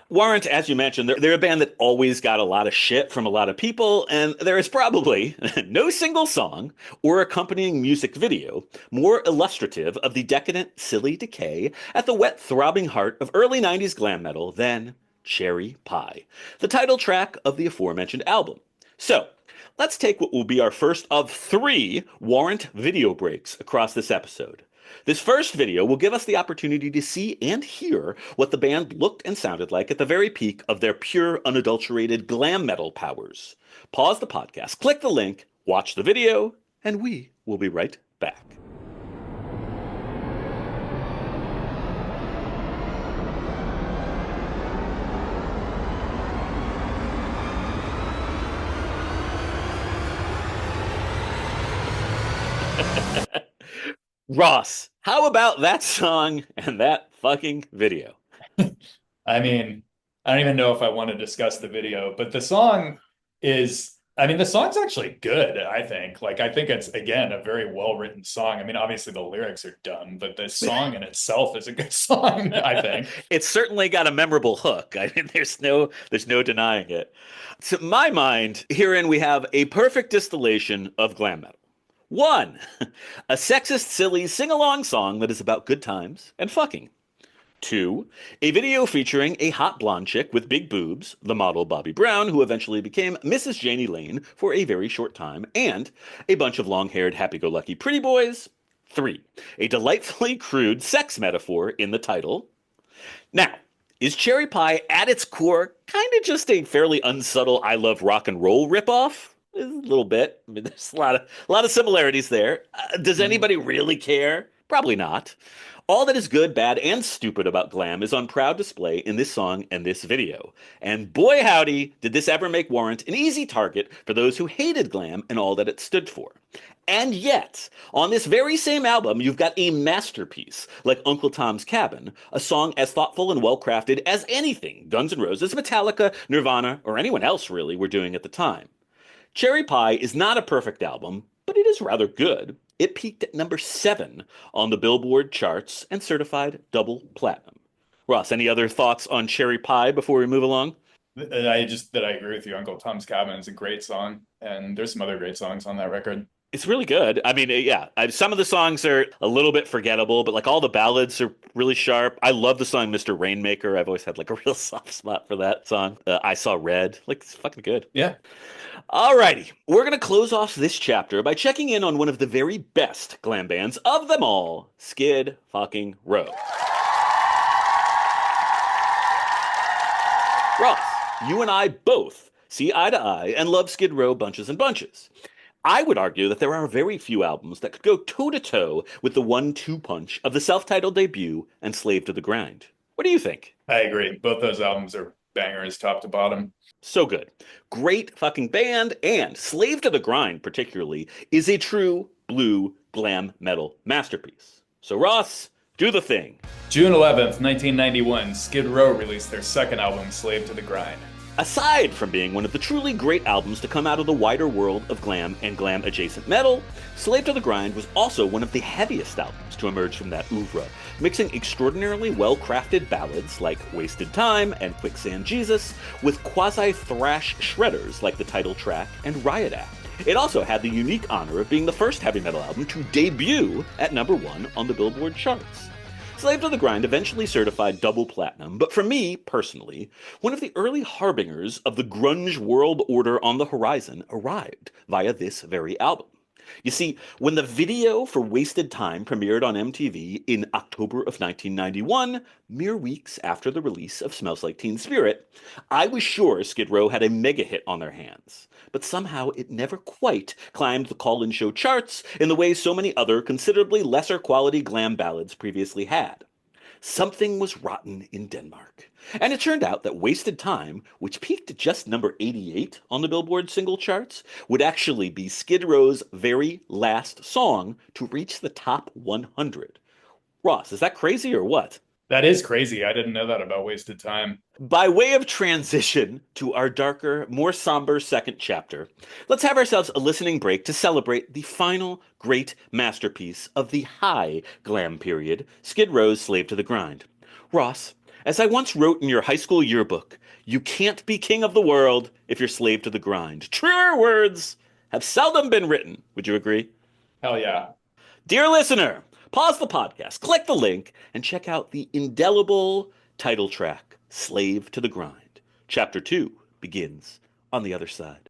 Warrant, as you mentioned, they're a band that always got a lot of shit from a lot of people, and there is probably no single song or accompanying music video more illustrative of the decadent, silly decay at the wet, throbbing heart of early 90s glam metal than Cherry Pie, the title track of the aforementioned album. So, let's take what will be our first of 3 Warrant video breaks across this episode. This first video will give us the opportunity to see and hear what the band looked and sounded like at the very peak of their pure, unadulterated glam metal powers. Pause the podcast, click the link, watch the video, and we will be right back. Ross, how about that song and that fucking video? I mean, I don't even know if I want to discuss the video, but the song is, I mean, the song's actually good, I think. Like, I think it's, again, a very well-written song. I mean, obviously the lyrics are dumb, but the song in itself is a good song, I think. It's certainly got a memorable hook. I mean, there's no denying it. To my mind, herein we have a perfect distillation of glam metal. 1, a sexist, silly, sing-along song that is about good times and fucking. 2, a video featuring a hot blonde chick with big boobs, the model Bobby Brown, who eventually became Mrs. Jani Lane for a very short time, and a bunch of long-haired, happy-go-lucky pretty boys. 3, a delightfully crude sex metaphor in the title. Now, is Cherry Pie at its core kind of just a fairly unsubtle I Love Rock and Roll ripoff? A little bit. I mean, there's a lot of similarities there. Does anybody really care? Probably not. All that is good, bad, and stupid about glam is on proud display in this song and this video. And boy howdy, did this ever make Warrant an easy target for those who hated glam and all that it stood for. And yet, on this very same album, you've got a masterpiece like Uncle Tom's Cabin, a song as thoughtful and well-crafted as anything Guns N' Roses, Metallica, Nirvana, or anyone else really were doing at the time. Cherry Pie is not a perfect album, but it is rather good. It peaked at number 7 on the Billboard charts and certified double platinum. Ross, any other thoughts on Cherry Pie before we move along? I agree with you. Uncle Tom's Cabin is a great song, and there's some other great songs on that record. It's really good. I mean, yeah, some of the songs are a little bit forgettable, but like all the ballads are really sharp. I love the song Mr. Rainmaker. I've always had like a real soft spot for that song. I Saw Red. Like, it's fucking good. Yeah. Alrighty, we're going to close off this chapter by checking in on one of the very best glam bands of them all, Skid fucking Row. Ross, you and I both see eye to eye and love Skid Row bunches and bunches. I would argue that there are very few albums that could go toe-to-toe with the 1-2 punch of the self-titled debut and Slave to the Grind. What do you think? I agree. Both those albums are bangers top to bottom. So good. Great fucking band, and Slave to the Grind particularly is a true blue glam metal masterpiece. So Ross, do the thing. June 11th, 1991, Skid Row released their second album, Slave to the Grind. Aside from being one of the truly great albums to come out of the wider world of glam and glam-adjacent metal, Slave to the Grind was also one of the heaviest albums to emerge from that oeuvre, mixing extraordinarily well-crafted ballads like Wasted Time and Quicksand Jesus with quasi-thrash shredders like the title track and Riot Act. It also had the unique honor of being the first heavy metal album to debut at number 1 on the Billboard charts. Slave to the Grind eventually certified double platinum, but for me, personally, one of the early harbingers of the grunge world order on the horizon arrived via this very album. You see, when the video for Wasted Time premiered on MTV in October of 1991, mere weeks after the release of Smells Like Teen Spirit, I was sure Skid Row had a mega hit on their hands. But somehow it never quite climbed the call-in show charts in the way so many other considerably lesser quality glam ballads previously had. Something was rotten in Denmark. And it turned out that Wasted Time, which peaked at just number 88 on the Billboard single charts, would actually be Skid Row's very last song to reach the top 100. Ross, is that crazy or what? That is crazy. I didn't know that about Wasted Time. By way of transition to our darker, more somber second chapter, let's have ourselves a listening break to celebrate the final great masterpiece of the high glam period, Skid Row's Slave to the Grind. Ross, as I once wrote in your high school yearbook, you can't be king of the world if you're slave to the grind. Truer words have seldom been written. Would you agree? Hell yeah. Dear listener, pause the podcast, click the link, and check out the indelible title track, Slave to the Grind. Chapter 2 begins on the other side.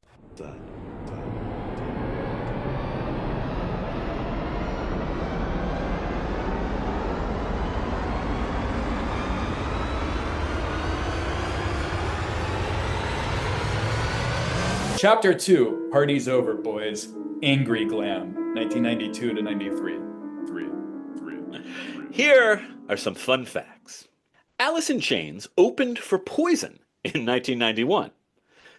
Chapter 2, Party's Over, Boys. Angry Glam, 1992 to 93. Here are some fun facts. Alice in Chains opened for Poison in 1991.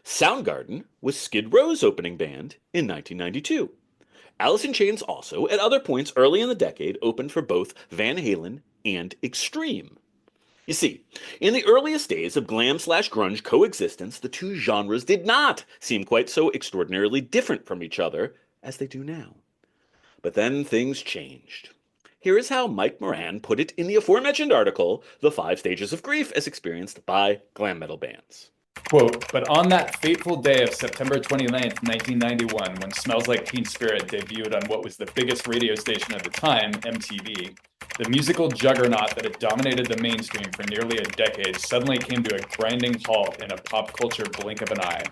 Soundgarden was Skid Row's opening band in 1992. Alice in Chains also, at other points early in the decade, opened for both Van Halen and Extreme. You see, in the earliest days of glam/grunge coexistence, the two genres did not seem quite so extraordinarily different from each other as they do now. But then things changed. Here is how Mike Moran put it in the aforementioned article, The 5 Stages of Grief as Experienced by Glam Metal Bands. Quote, but on that fateful day of September 29th, 1991, when Smells Like Teen Spirit debuted on what was the biggest radio station at the time, MTV, the musical juggernaut that had dominated the mainstream for nearly a decade suddenly came to a grinding halt in a pop culture blink of an eye.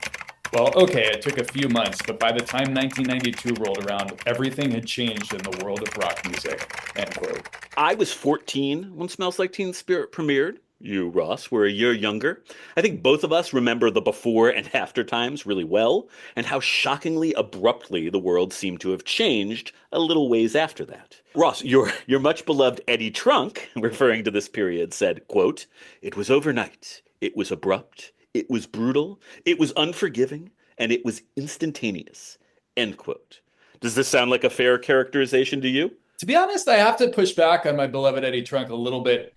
Well, okay, it took a few months, but by the time 1992 rolled around, everything had changed in the world of rock music, end quote. I was 14 when Smells Like Teen Spirit premiered, You, Ross, were a year younger. I think both of us remember the before and after times really well, and how shockingly abruptly the world seemed to have changed a little ways after that. Ross, your much beloved Eddie Trunk, referring to this period, said, quote, "It was overnight. It was abrupt. It was brutal. It was unforgiving. And it was instantaneous." End quote. Does this sound like a fair characterization to you? To be honest, I have to push back on my beloved Eddie Trunk a little bit.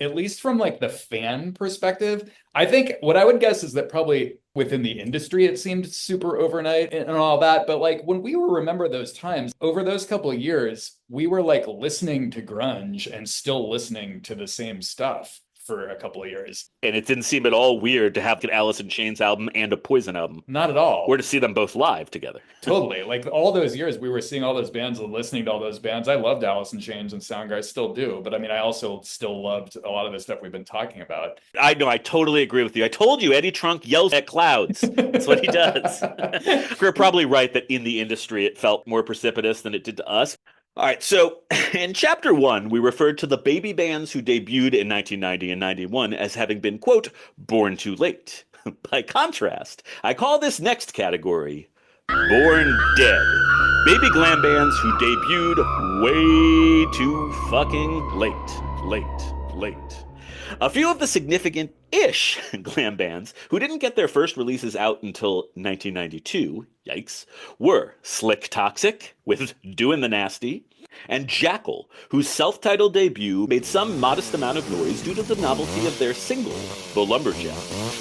At least from like the fan perspective. I think what I would guess is that probably within the industry, it seemed super overnight and all that. But like when we remember those times, over those couple of years, we were like listening to grunge and still listening to the same stuff for a couple of years. And it didn't seem at all weird to have an Alice in Chains album and a Poison album. Not at all. Or to see them both live together. Totally. Like all those years, we were seeing all those bands and listening to all those bands. I loved Alice in Chains and Soundgarden, still do. But I mean, I also still loved a lot of the stuff we've been talking about. I know, I totally agree with you. I told you, Eddie Trunk yells at clouds. That's what he does. We're probably right that in the industry, it felt more precipitous than it did to us. All right, so in chapter 1, we referred to the baby bands who debuted in 1990 and 91 as having been, quote, born too late. By contrast, I call this next category born dead. Baby glam bands who debuted way too fucking late. A few of the significant-ish glam bands who didn't get their first releases out until 1992, yikes, were Slick Toxic with Doin' the Nasty, and Jackal, whose self-titled debut made some modest amount of noise due to the novelty of their single, The Lumberjack,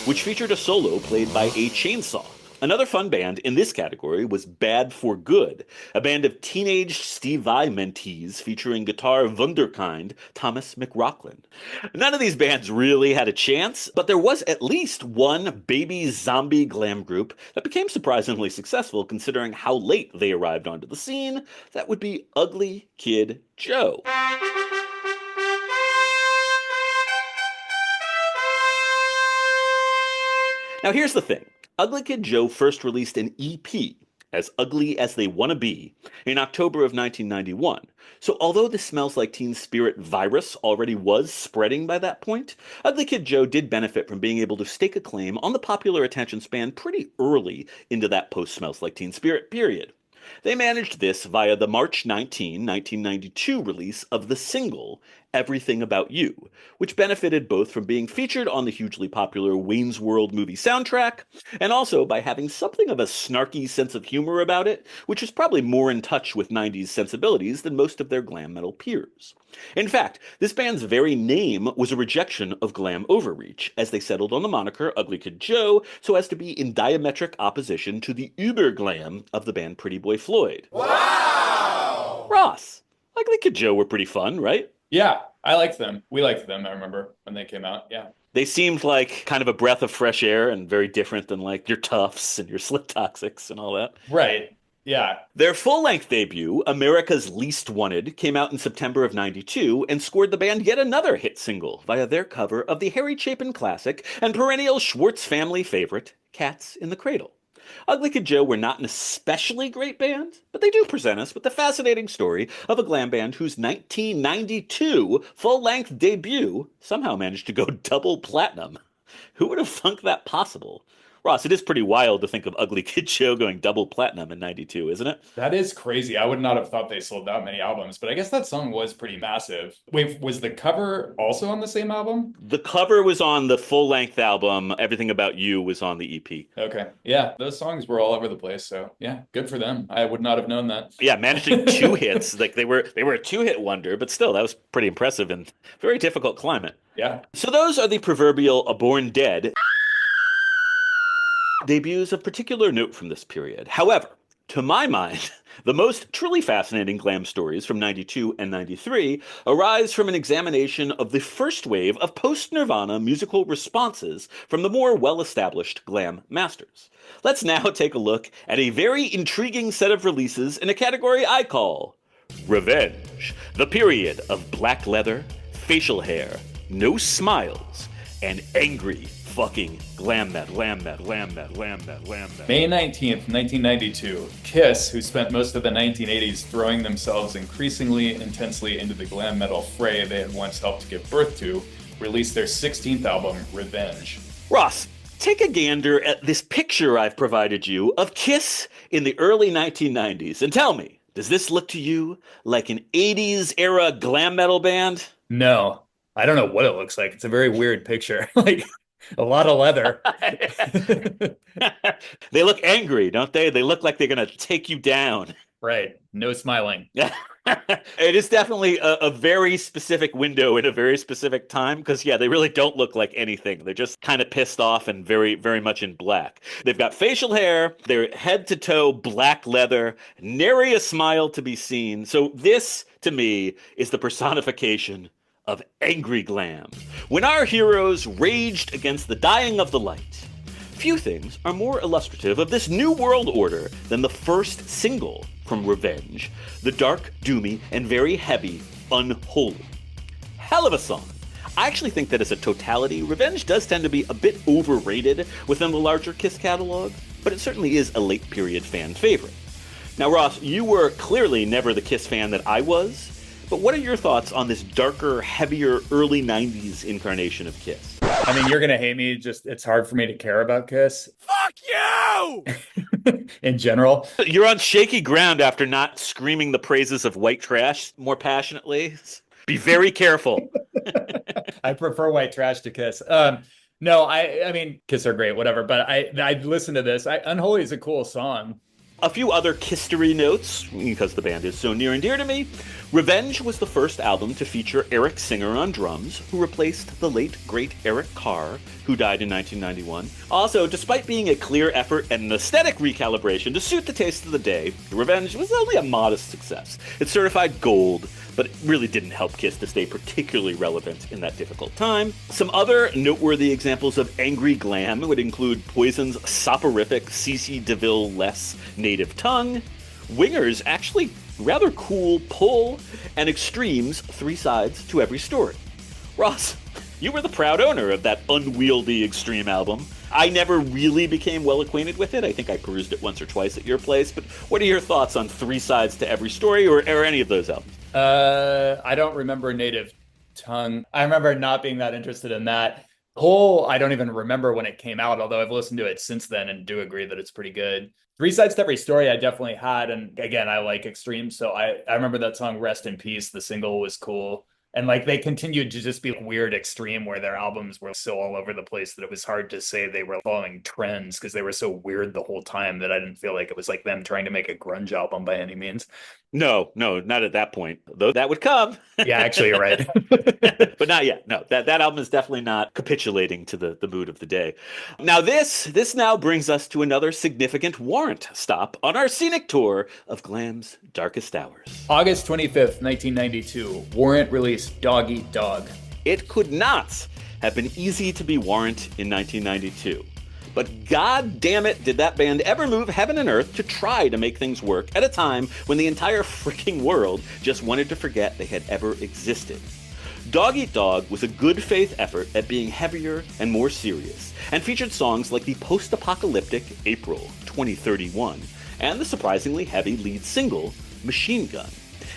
which featured a solo played by a chainsaw. Another fun band in this category was Bad for Good, a band of teenage Steve Vai mentees featuring guitar wunderkind Thomas McRocklin. None of these bands really had a chance, but there was at least one baby zombie glam group that became surprisingly successful considering how late they arrived onto the scene. That would be Ugly Kid Joe. Now here's the thing. Ugly Kid Joe first released an EP, As Ugly as They Wanna Be, in October of 1991. So although the Smells Like Teen Spirit virus already was spreading by that point, Ugly Kid Joe did benefit from being able to stake a claim on the popular attention span pretty early into that post-Smells Like Teen Spirit period. They managed this via the March 19, 1992 release of the single, Everything About You, which benefited both from being featured on the hugely popular Wayne's World movie soundtrack, and also by having something of a snarky sense of humor about it, which was probably more in touch with 90s sensibilities than most of their glam metal peers. In fact, this band's very name was a rejection of glam overreach, as they settled on the moniker Ugly Kid Joe so as to be in diametric opposition to the uber glam of the band Pretty Boy Floyd. Wow! Ross, Ugly Kid Joe were pretty fun, right? Yeah, I liked them. We liked them, I remember, when they came out, yeah. They seemed like kind of a breath of fresh air and very different than like your Tufts and your Slick Toxics and all that. Right. Yeah. Their full-length debut, America's Least Wanted, came out in September of 92 and scored the band yet another hit single via their cover of the Harry Chapin classic and perennial Schwartz family favorite, Cats in the Cradle. Ugly Kid Joe were not an especially great band, but they do present us with the fascinating story of a glam band whose 1992 full-length debut somehow managed to go double platinum. Who would have thunk that possible? Ross, it is pretty wild to think of Ugly Kid Joe going double platinum in 92, isn't it? That is crazy. I would not have thought they sold that many albums, but I guess that song was pretty massive. Wait, was the cover also on the same album? The cover was on the full-length album. Everything About You was on the EP. Okay. Yeah, those songs were all over the place, so yeah, good for them. I would not have known that. Yeah, managing 2 hits. Like they were a 2-hit wonder, but still, that was pretty impressive in a very difficult climate. Yeah. So those are the proverbial Born Dead debuts of particular note from this period. However, to my mind, the most truly fascinating glam stories from 92 and 93 arise from an examination of the first wave of post-Nirvana musical responses from the more well-established glam masters. Let's now take a look at a very intriguing set of releases in a category I call Revenge, the period of black leather, facial hair, no smiles, and angry fucking glam metal. May 19th, 1992, Kiss, who spent most of the 1980s throwing themselves increasingly intensely into the glam metal fray they had once helped give birth to, released their 16th album, Revenge. Ross, take a gander at this picture I've provided you of Kiss in the early 1990s and tell me, does this look to you like an 80s era glam metal band? No, I don't know what it looks like. It's a very weird picture. Like a lot of leather. They look angry, don't they? They look like they're going to take you down. Right. No smiling. It is definitely a very specific window in a very specific time because, yeah, they really don't look like anything. They're just kind of pissed off and very, very much in black. They've got facial hair, they're head to toe black leather, nary a smile to be seen. So this, to me, is the personification of angry glam. When our heroes raged against the dying of the light, few things are more illustrative of this new world order than the first single from Revenge, the dark, doomy, and very heavy Unholy. Hell of a song. I actually think that as a totality, Revenge does tend to be a bit overrated within the larger Kiss catalog, but it certainly is a late period fan favorite. Now, Ross, you were clearly never the Kiss fan that I was, but what are your thoughts on this darker, heavier, early 90s incarnation of Kiss? I mean, you're going to hate me. Just it's hard for me to care about Kiss. Fuck you! In general. You're on shaky ground after not screaming the praises of White Trash more passionately. Be very careful. I prefer White Trash to Kiss. No, I mean, Kiss are great, whatever. But I listened to this. Unholy is a cool song. A few other Kistery notes, because the band is so near and dear to me. Revenge was the first album to feature Eric Singer on drums, who replaced the late, great Eric Carr, who died in 1991. Also, despite being a clear effort and an aesthetic recalibration to suit the taste of the day, Revenge was only a modest success. It's certified gold, but it really didn't help Kiss to stay particularly relevant in that difficult time. Some other noteworthy examples of angry glam would include Poison's soporific CC DeVille-less Native Tongue, Winger's actually rather cool Pull, and Extreme's Three Sides to Every Story. Ross, you were the proud owner of that unwieldy Extreme album. I never really became well acquainted with it. I think I perused it once or twice at your place, but what are your thoughts on Three Sides to Every Story or any of those albums? I don't remember Native Tongue. I remember not being that interested in that. Pull, I don't even remember when it came out, although I've listened to it since then and do agree that it's pretty good. Three Sides to Every Story I definitely had, and again, I like Extreme, so I remember that song Rest in Peace, the single was cool. And like they continued to just be weird Extreme, where their albums were so all over the place that it was hard to say they were following trends because they were so weird the whole time that I didn't feel like it was like them trying to make a grunge album by any means. No, not at that point, though that would come. Yeah, actually, you're right. But not yet. No, that album is definitely not capitulating to the mood of the day. Now, this now brings us to another significant Warrant stop on our scenic tour of Glam's darkest hours. August 25th, 1992, Warrant released Dog Eat Dog. It could not have been easy to be Warrant in 1992. But god damn it, did that band ever move heaven and earth to try to make things work at a time when the entire freaking world just wanted to forget they had ever existed. Dog Eat Dog was a good faith effort at being heavier and more serious, and featured songs like the post-apocalyptic April 2031, and the surprisingly heavy lead single, Machine Gun.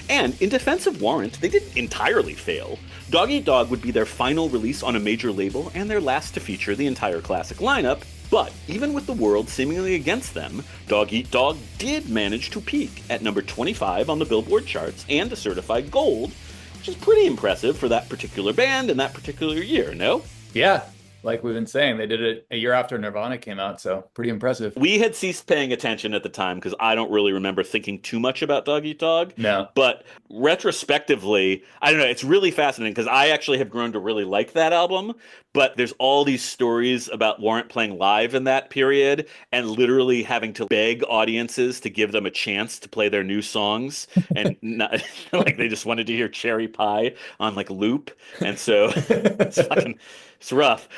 And in defense of Warrant, they didn't entirely fail. Dog Eat Dog would be their final release on a major label and their last to feature the entire classic lineup, but even with the world seemingly against them, Dog Eat Dog did manage to peak at number 25 on the Billboard charts and a certified gold, which is pretty impressive for that particular band and that particular year, no? Yeah, like we've been saying, they did it a year after Nirvana came out, so pretty impressive. We had ceased paying attention at the time because I don't really remember thinking too much about Dog Eat Dog. No. But retrospectively, I don't know, it's really fascinating because I actually have grown to really like that album, but there's all these stories about Warrant playing live in that period and literally having to beg audiences to give them a chance to play their new songs and not, like they just wanted to hear Cherry Pie on like loop. And so it's rough.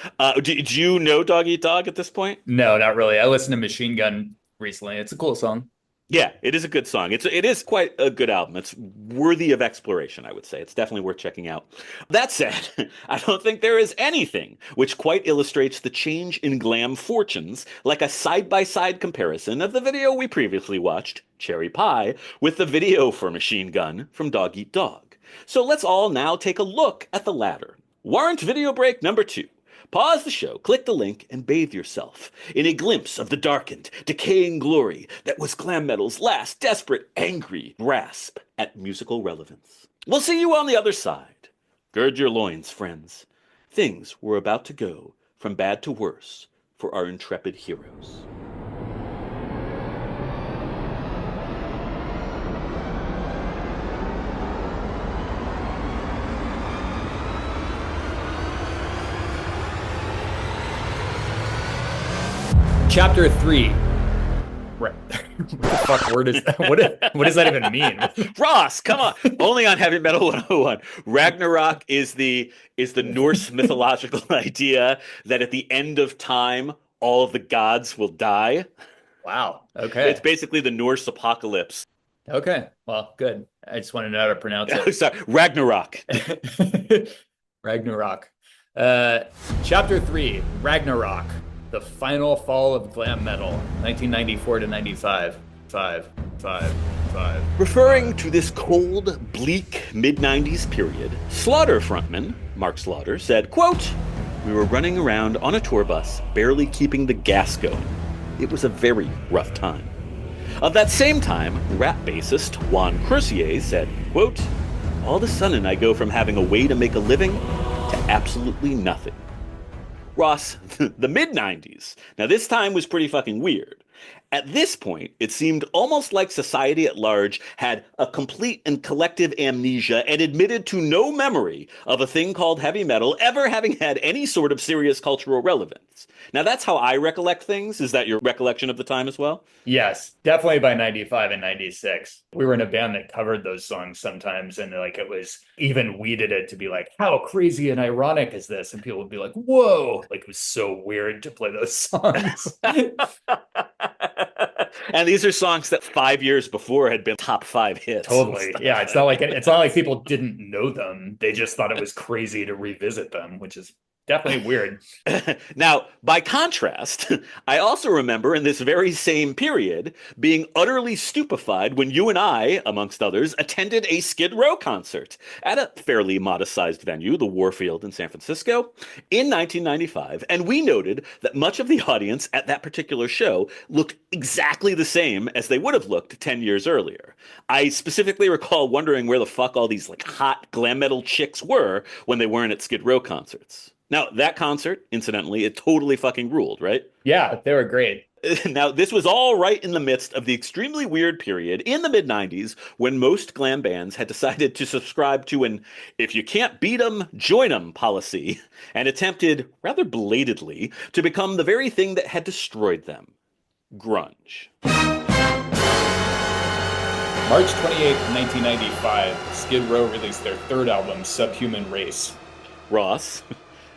Do you know Dog Eat Dog at this point? No, not really. I listened to Machine Gun recently. It's a cool song. Yeah, it is a good song. It is quite a good album. It's worthy of exploration, I would say. It's definitely worth checking out. That said, I don't think there is anything which quite illustrates the change in glam fortunes like a side-by-side comparison of the video we previously watched, Cherry Pie, with the video for Machine Gun from Dog Eat Dog. So let's all now take a look at the latter. Warrant video break number 2. Pause the show, click the link, and bathe yourself in a glimpse of the darkened, decaying glory that was glam metal's last desperate, angry grasp at musical relevance. We'll see you on the other side. Gird your loins, friends. Things were about to go from bad to worse for our intrepid heroes. Chapter 3. Right. What the fuck word is that? What does that even mean? Ross, come on. Only on Heavy Metal 101. Ragnarok is the Norse mythological idea that at the end of time, all of the gods will die. Wow. Okay. It's basically the Norse apocalypse. Okay. Well, good. I just want to know how to pronounce it. Sorry, Ragnarok. Ragnarok. Chapter 3, Ragnarok. The final fall of glam metal, 1994 to 95. Five. Referring to this cold, bleak mid-90s period, Slaughter frontman Mark Slaughter said, quote, "We were running around on a tour bus, barely keeping the gas going. It was a very rough time." Of that same time, Ratt bassist Juan Crucier said, quote, "All of a sudden I go from having a way to make a living to absolutely nothing." Ross, the mid-90s. Now, this time was pretty fucking weird. At this point, it seemed almost like society at large had a complete and collective amnesia and admitted to no memory of a thing called heavy metal ever having had any sort of serious cultural relevance. Now, that's how I recollect things. Is that your recollection of the time as well? Yes, definitely by 95 and 96. We were in a band that covered those songs sometimes, and like it was even weeded it to be like, how crazy and ironic is this? And people would be like, whoa, like it was so weird to play those songs. And these are songs that 5 years before had been top 5 hits. Totally. Yeah, it's not like people didn't know them. They just thought it was crazy to revisit them, which is definitely weird. Now, by contrast, I also remember in this very same period being utterly stupefied when you and I, amongst others, attended a Skid Row concert at a fairly modest-sized venue, the Warfield in San Francisco, in 1995, and we noted that much of the audience at that particular show looked exactly the same as they would have looked 10 years earlier. I specifically recall wondering where the fuck all these like hot glam metal chicks were when they weren't at Skid Row concerts. Now, that concert, incidentally, it totally fucking ruled, right? Yeah, they were great. Now, this was all right in the midst of the extremely weird period in the mid-90s when most glam bands had decided to subscribe to an if you can't beat 'em, join 'em policy and attempted, rather belatedly, to become the very thing that had destroyed them, grunge. March 28th, 1995, Skid Row released their third album, Subhuman Race. Ross,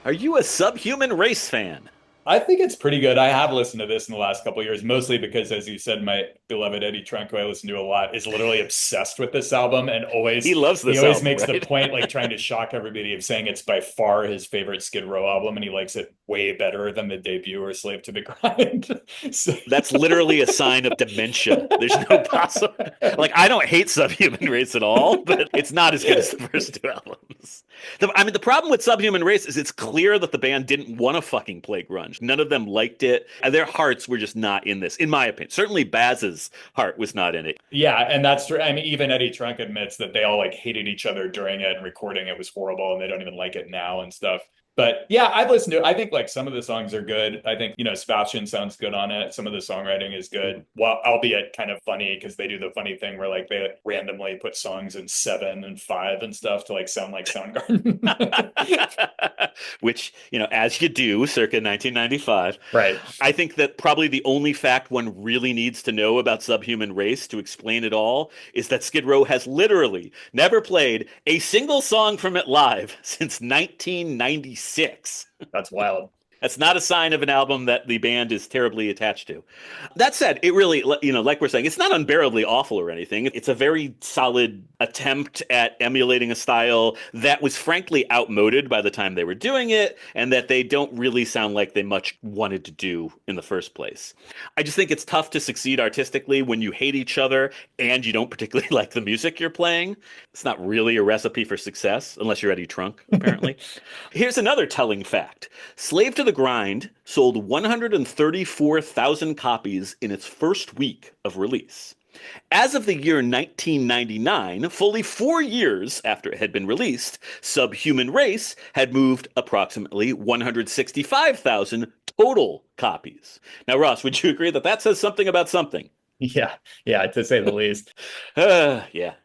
are you a Subhuman Race fan? I think it's pretty good. I have listened to this in the last couple of years, mostly because, as you said, my beloved Eddie Trunk, who I listen to a lot, is literally obsessed with this album and he loves this He always album, makes right? the point, like trying to shock everybody, of saying it's by far his favorite Skid Row album, and he likes it way better than the debut or Slave to the Grind. So, That's literally a sign of dementia. There's no possible. Like, I don't hate Subhuman Race at all, but it's not as good as the first two albums. The problem with Subhuman Race is it's clear that the band didn't want to fucking play grunge. None of them liked it. And their hearts were just not in this, in my opinion. Certainly Baz's heart was not in it. yeah, and that's true. I mean, even Eddie Trunk admits that they all like hated each other during it, and recording it was horrible, and they don't even like it now and stuff. But yeah, I've listened to it. I think like some of the songs are good. I think, Sebastian sounds good on it. Some of the songwriting is good. Well, albeit kind of funny because they do the funny thing where like they randomly put songs in 7 and 5 and stuff to like sound like Soundgarden. Which, as you do circa 1995. Right. I think that probably the only fact one really needs to know about Subhuman Race to explain it all is that Skid Row has literally never played a single song from it live since 1996. That's wild. That's not a sign of an album that the band is terribly attached to. That said, it really, like we're saying, it's not unbearably awful or anything. It's a very solid attempt at emulating a style that was frankly outmoded by the time they were doing it, and that they don't really sound like they much wanted to do in the first place. I just think it's tough to succeed artistically when you hate each other and you don't particularly like the music you're playing. It's not really a recipe for success, unless you're Eddie Trunk, apparently. Here's another telling fact. Slave to the Grind sold 134,000 copies in its first week of release. As of the year 1999, fully 4 years after it had been released, Subhuman Race had moved approximately 165,000 total copies. Now, Ross, would you agree that that says something about something? Yeah, to say the least. Yeah.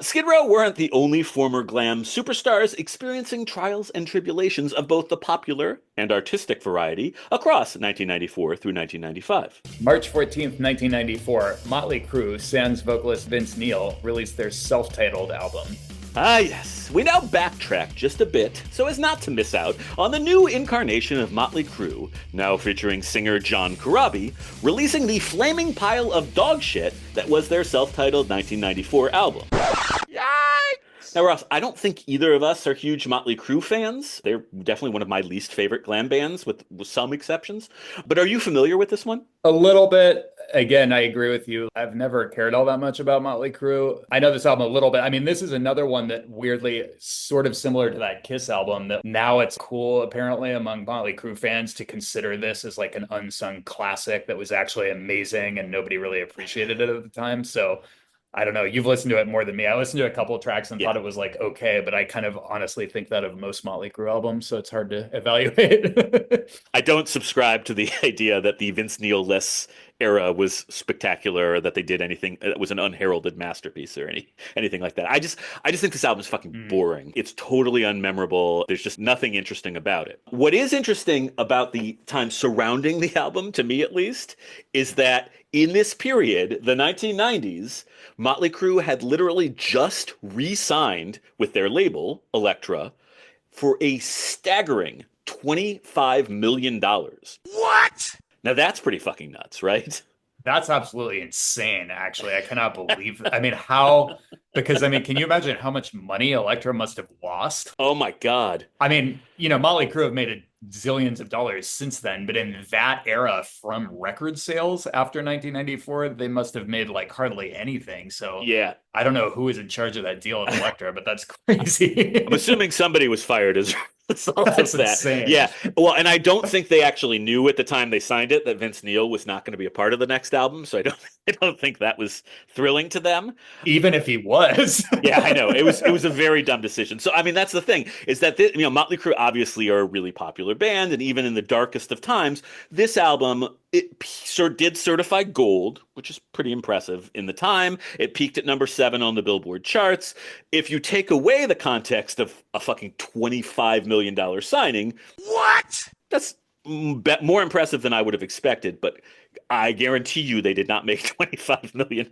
Skid Row weren't the only former glam superstars experiencing trials and tribulations of both the popular and artistic variety across 1994 through 1995. March 14th, 1994, Mötley Crüe, sans vocalist Vince Neil, released their self-titled album. Ah, yes. We now backtrack just a bit so as not to miss out on the new incarnation of Mötley Crüe, now featuring singer John Corabi, releasing the flaming pile of dog shit that was their self-titled 1994 album. Yikes! Now, Ross, I don't think either of us are huge Mötley Crüe fans. They're definitely one of my least favorite glam bands, with some exceptions. But are you familiar with this one? A little bit. Again, I agree with you. I've never cared all that much about Mötley Crüe. I know this album a little bit. I mean, this is another one that weirdly sort of similar to that Kiss album, that now it's cool apparently among Mötley Crüe fans to consider this as like an unsung classic that was actually amazing and nobody really appreciated it at the time. So I don't know. You've listened to it more than me. I listened to a couple of tracks and thought it was like okay, but I kind of honestly think that of most Mötley Crüe albums, so it's hard to evaluate. I don't subscribe to the idea that the Vince Neil-less era was spectacular, or that they did anything that was an unheralded masterpiece or anything like that. I just think this album is fucking boring. It's totally unmemorable. There's just nothing interesting about it. What is interesting about the time surrounding the album, to me at least, is that in this period, the 1990s, Mötley Crüe had literally just re-signed with their label, Elektra, for a staggering $25 million. What? Now that's pretty fucking nuts, right? That's absolutely insane, actually. I cannot believe I mean, how? Because, I mean, can you imagine how much money Elektra must have lost? Oh, my God. I mean, Mötley Crüe have made zillions of dollars since then, but in that era from record sales after 1994, they must have made like hardly anything. So yeah, I don't know who was in charge of that deal at Elektra, but that's crazy. I'm assuming somebody was fired as a result That's of that. insane. Yeah. Well, and I don't think they actually knew at the time they signed it that Vince Neil was not going to be a part of the next album. So I don't think that was thrilling to them. Even if he was. Yeah, I know. It was a very dumb decision. So, I mean, that's the thing, is that, Mötley Crüe obviously are a really popular band, and even in the darkest of times, this album, it did certify gold, which is pretty impressive in the time. It peaked at number 7 on the Billboard charts. If you take away the context of a fucking $25 million signing, what? That's more impressive than I would have expected, but I guarantee you they did not make $25 million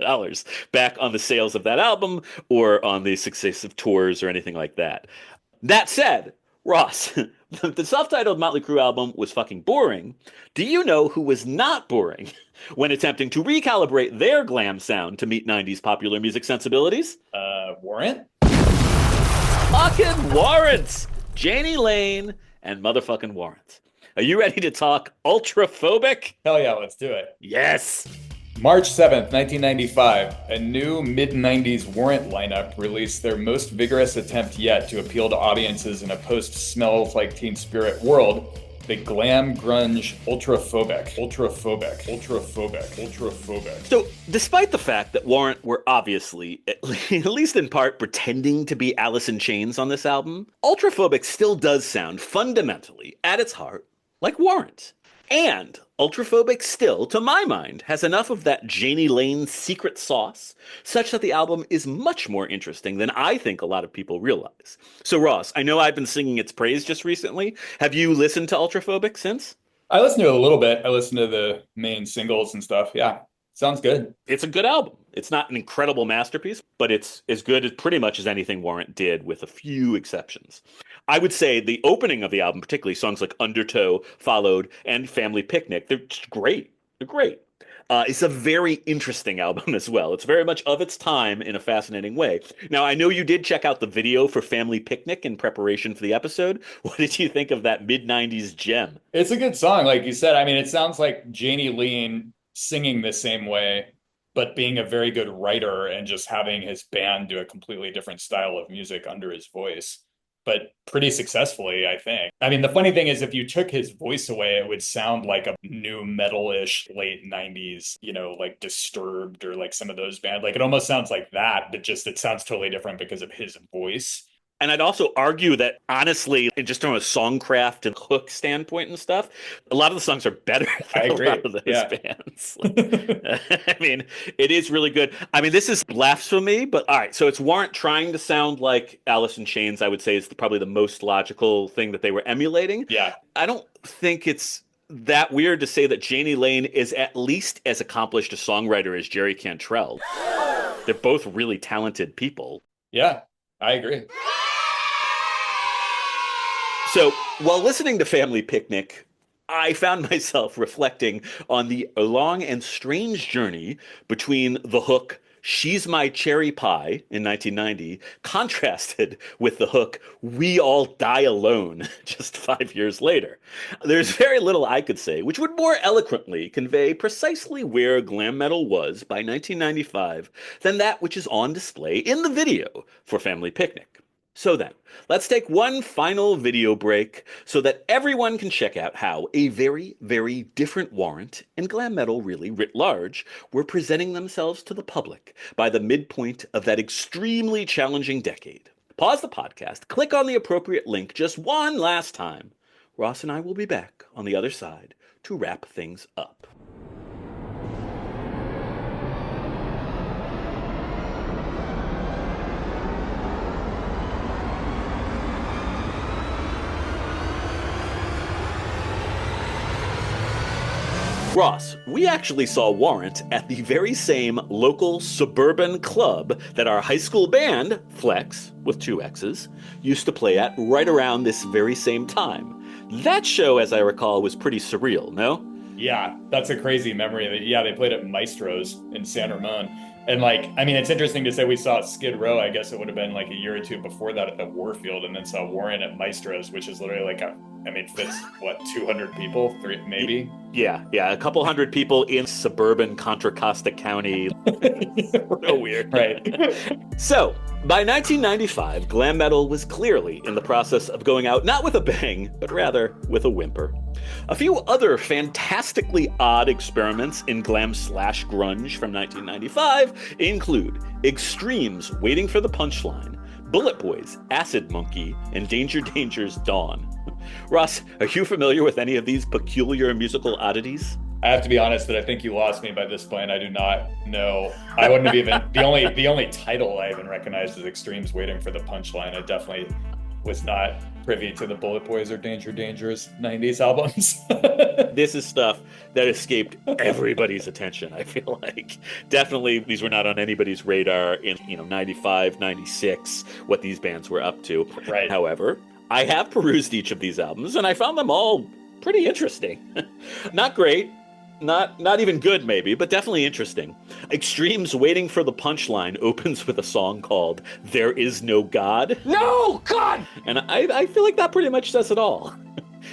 back on the sales of that album or on the success of tours or anything like that. That said, Ross, the self-titled Mötley Crüe album was fucking boring. Do you know who was not boring when attempting to recalibrate their glam sound to meet 90s popular music sensibilities? Warrant? Fucking Warrant! Janie Lane and motherfucking Warrant. Are you ready to talk ultraphobic? Hell yeah, let's do it. Yes! March 7th, 1995, a new mid-90s Warrant lineup released their most vigorous attempt yet to appeal to audiences in a post-Smells Like Teen Spirit world, the glam grunge ultraphobic. So, despite the fact that Warrant were obviously, at least in part, pretending to be Alice in Chains on this album, ultraphobic still does sound fundamentally, at its heart, like Warrant. And ultraphobic still, to my mind, has enough of that Janie Lane secret sauce, such that the album is much more interesting than I think a lot of people realize. So, Ross, I know I've been singing its praise just recently. Have you listened to ultraphobic since? I listened to it a little bit. I listened to the main singles and stuff. Yeah, sounds good. It's a good album. It's not an incredible masterpiece, but it's as good as pretty much as anything Warrant did, with a few exceptions. I would say the opening of the album, particularly songs like Undertow, Followed, and Family Picnic, they're just great. They're great. It's a very interesting album as well. It's very much of its time in a fascinating way. Now, I know you did check out the video for Family Picnic in preparation for the episode. What did you think of that mid-90s gem? It's a good song, like you said. I mean, it sounds like Janie Lean singing the same way, but being a very good writer and just having his band do a completely different style of music under his voice, but pretty successfully, I think. I mean, the funny thing is, if you took his voice away, it would sound like a new metal-ish late 90s, like Disturbed or like some of those bands. Like it almost sounds like that, but just it sounds totally different because of his voice. And I'd also argue that, honestly, just from a songcraft and hook standpoint and stuff, a lot of the songs are better than a lot of those bands. I mean, it is really good. I mean, this is blasphemy, but all right. So it's Warrant trying to sound like Alice in Chains, I would say, is probably the most logical thing that they were emulating. Yeah. I don't think it's that weird to say that Janie Lane is at least as accomplished a songwriter as Jerry Cantrell. They're both really talented people. Yeah, I agree. So while listening to Family Picnic, I found myself reflecting on the long and strange journey between the hook "She's My Cherry Pie" in 1990, contrasted with the hook "We All Die Alone" just 5 years later. There's very little I could say which would more eloquently convey precisely where glam metal was by 1995 than that which is on display in the video for Family Picnic. So then, let's take one final video break so that everyone can check out how a very, very different Warrant and glam metal really writ large were presenting themselves to the public by the midpoint of that extremely challenging decade. Pause the podcast, click on the appropriate link just one last time. Ross and I will be back on the other side to wrap things up. Ross, we actually saw Warrant at the very same local suburban club that our high school band, Flex, with 2 X's, used to play at right around this very same time. That show, as I recall, was pretty surreal, no? Yeah, that's a crazy memory. Yeah, they played at Maestro's in San Ramon. And it's interesting to say we saw Skid Row. I guess it would have been like a year or two before that at Warfield, and then saw Warrant at Maestro's, which is literally like fits, 200 people, maybe? Yeah, a couple hundred people in suburban Contra Costa County. So weird. Right. So, by 1995, glam metal was clearly in the process of going out not with a bang, but rather with a whimper. A few other fantastically odd experiments in glam/grunge from 1995 include Extremes Waiting for the Punchline, Bullet Boys, Acid Monkey, and Danger Danger's Dawn. Ross, are you familiar with any of these peculiar musical oddities? I have to be honest that I think you lost me by this point. I do not know. I wouldn't have even the only title I even recognized is Extremes Waiting for the Punchline. I definitely was not privy to the Bullet Boys or Danger Danger's 90s albums. This is stuff that escaped everybody's attention, I feel like. Definitely, these were not on anybody's radar in 95, 96, what these bands were up to. Right. However, I have perused each of these albums, and I found them all pretty interesting. Not great, not even good maybe, but definitely interesting. Extremes Waiting for the Punchline opens with a song called There Is No God. No God! And I feel like that pretty much says it all.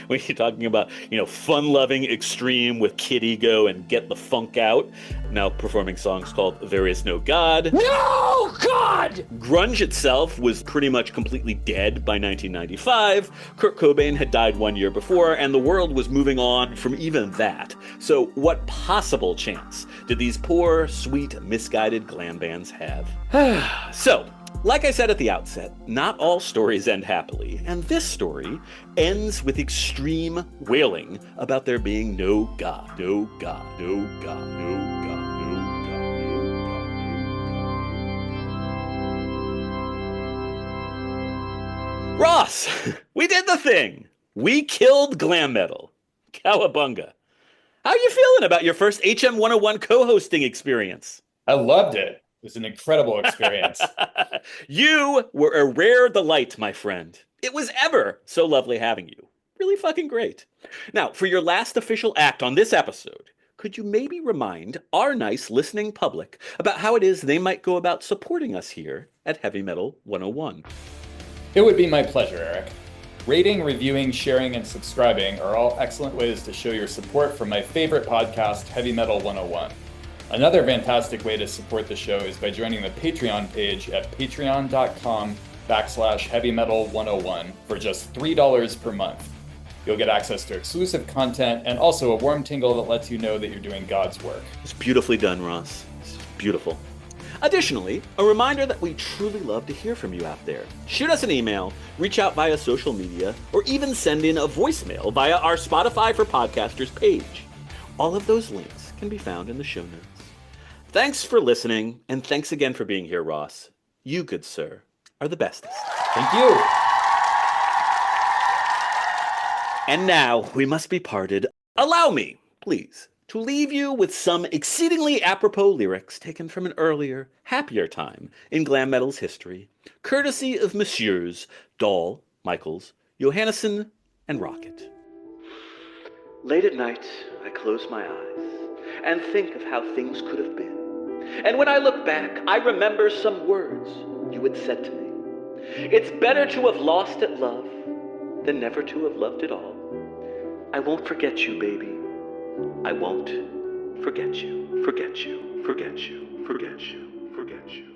When you're talking about, fun-loving Extreme with Kid Ego and Get the Funk Out, now performing songs called There Is No God. No God! Grunge itself was pretty much completely dead by 1995. Kurt Cobain had died 1 year before, and the world was moving on from even that. So what possible chance did these poor, sweet, misguided glam bands have? So, like I said at the outset, not all stories end happily, and this story ends with extreme wailing about there being no God, no God, no God, no God, no God, no God. Ross, we did the thing. We killed glam metal. Cowabunga. How are you feeling about your first HM 101 co-hosting experience? I loved it. It was an incredible experience. You were a rare delight, my friend. It was ever so lovely having you. Really fucking great. Now, for your last official act on this episode, could you maybe remind our nice listening public about how it is they might go about supporting us here at Heavy Metal 101? It would be my pleasure, Eric. Rating, reviewing, sharing, and subscribing are all excellent ways to show your support for my favorite podcast, Heavy Metal 101. Another fantastic way to support the show is by joining the Patreon page at patreon.com/heavymetal101 for just $3 per month. You'll get access to exclusive content and also a warm tingle that lets you know that you're doing God's work. It's beautifully done, Ross. It's beautiful. Additionally, a reminder that we truly love to hear from you out there. Shoot us an email, reach out via social media, or even send in a voicemail via our Spotify for Podcasters page. All of those links can be found in the show notes. Thanks for listening, and thanks again for being here, Ross. You, good sir, are the bestest. Thank you. And now we must be parted. Allow me, please, to leave you with some exceedingly apropos lyrics taken from an earlier, happier time in glam metal's history, courtesy of Messieurs Dahl, Michaels, Johannesson, and Rocket. Late at night, I close my eyes and think of how things could have been. And when I look back, I remember some words you had said to me. It's better to have lost at love than never to have loved at all. I won't forget you, baby. I won't forget you, forget you, forget you, forget you, forget you.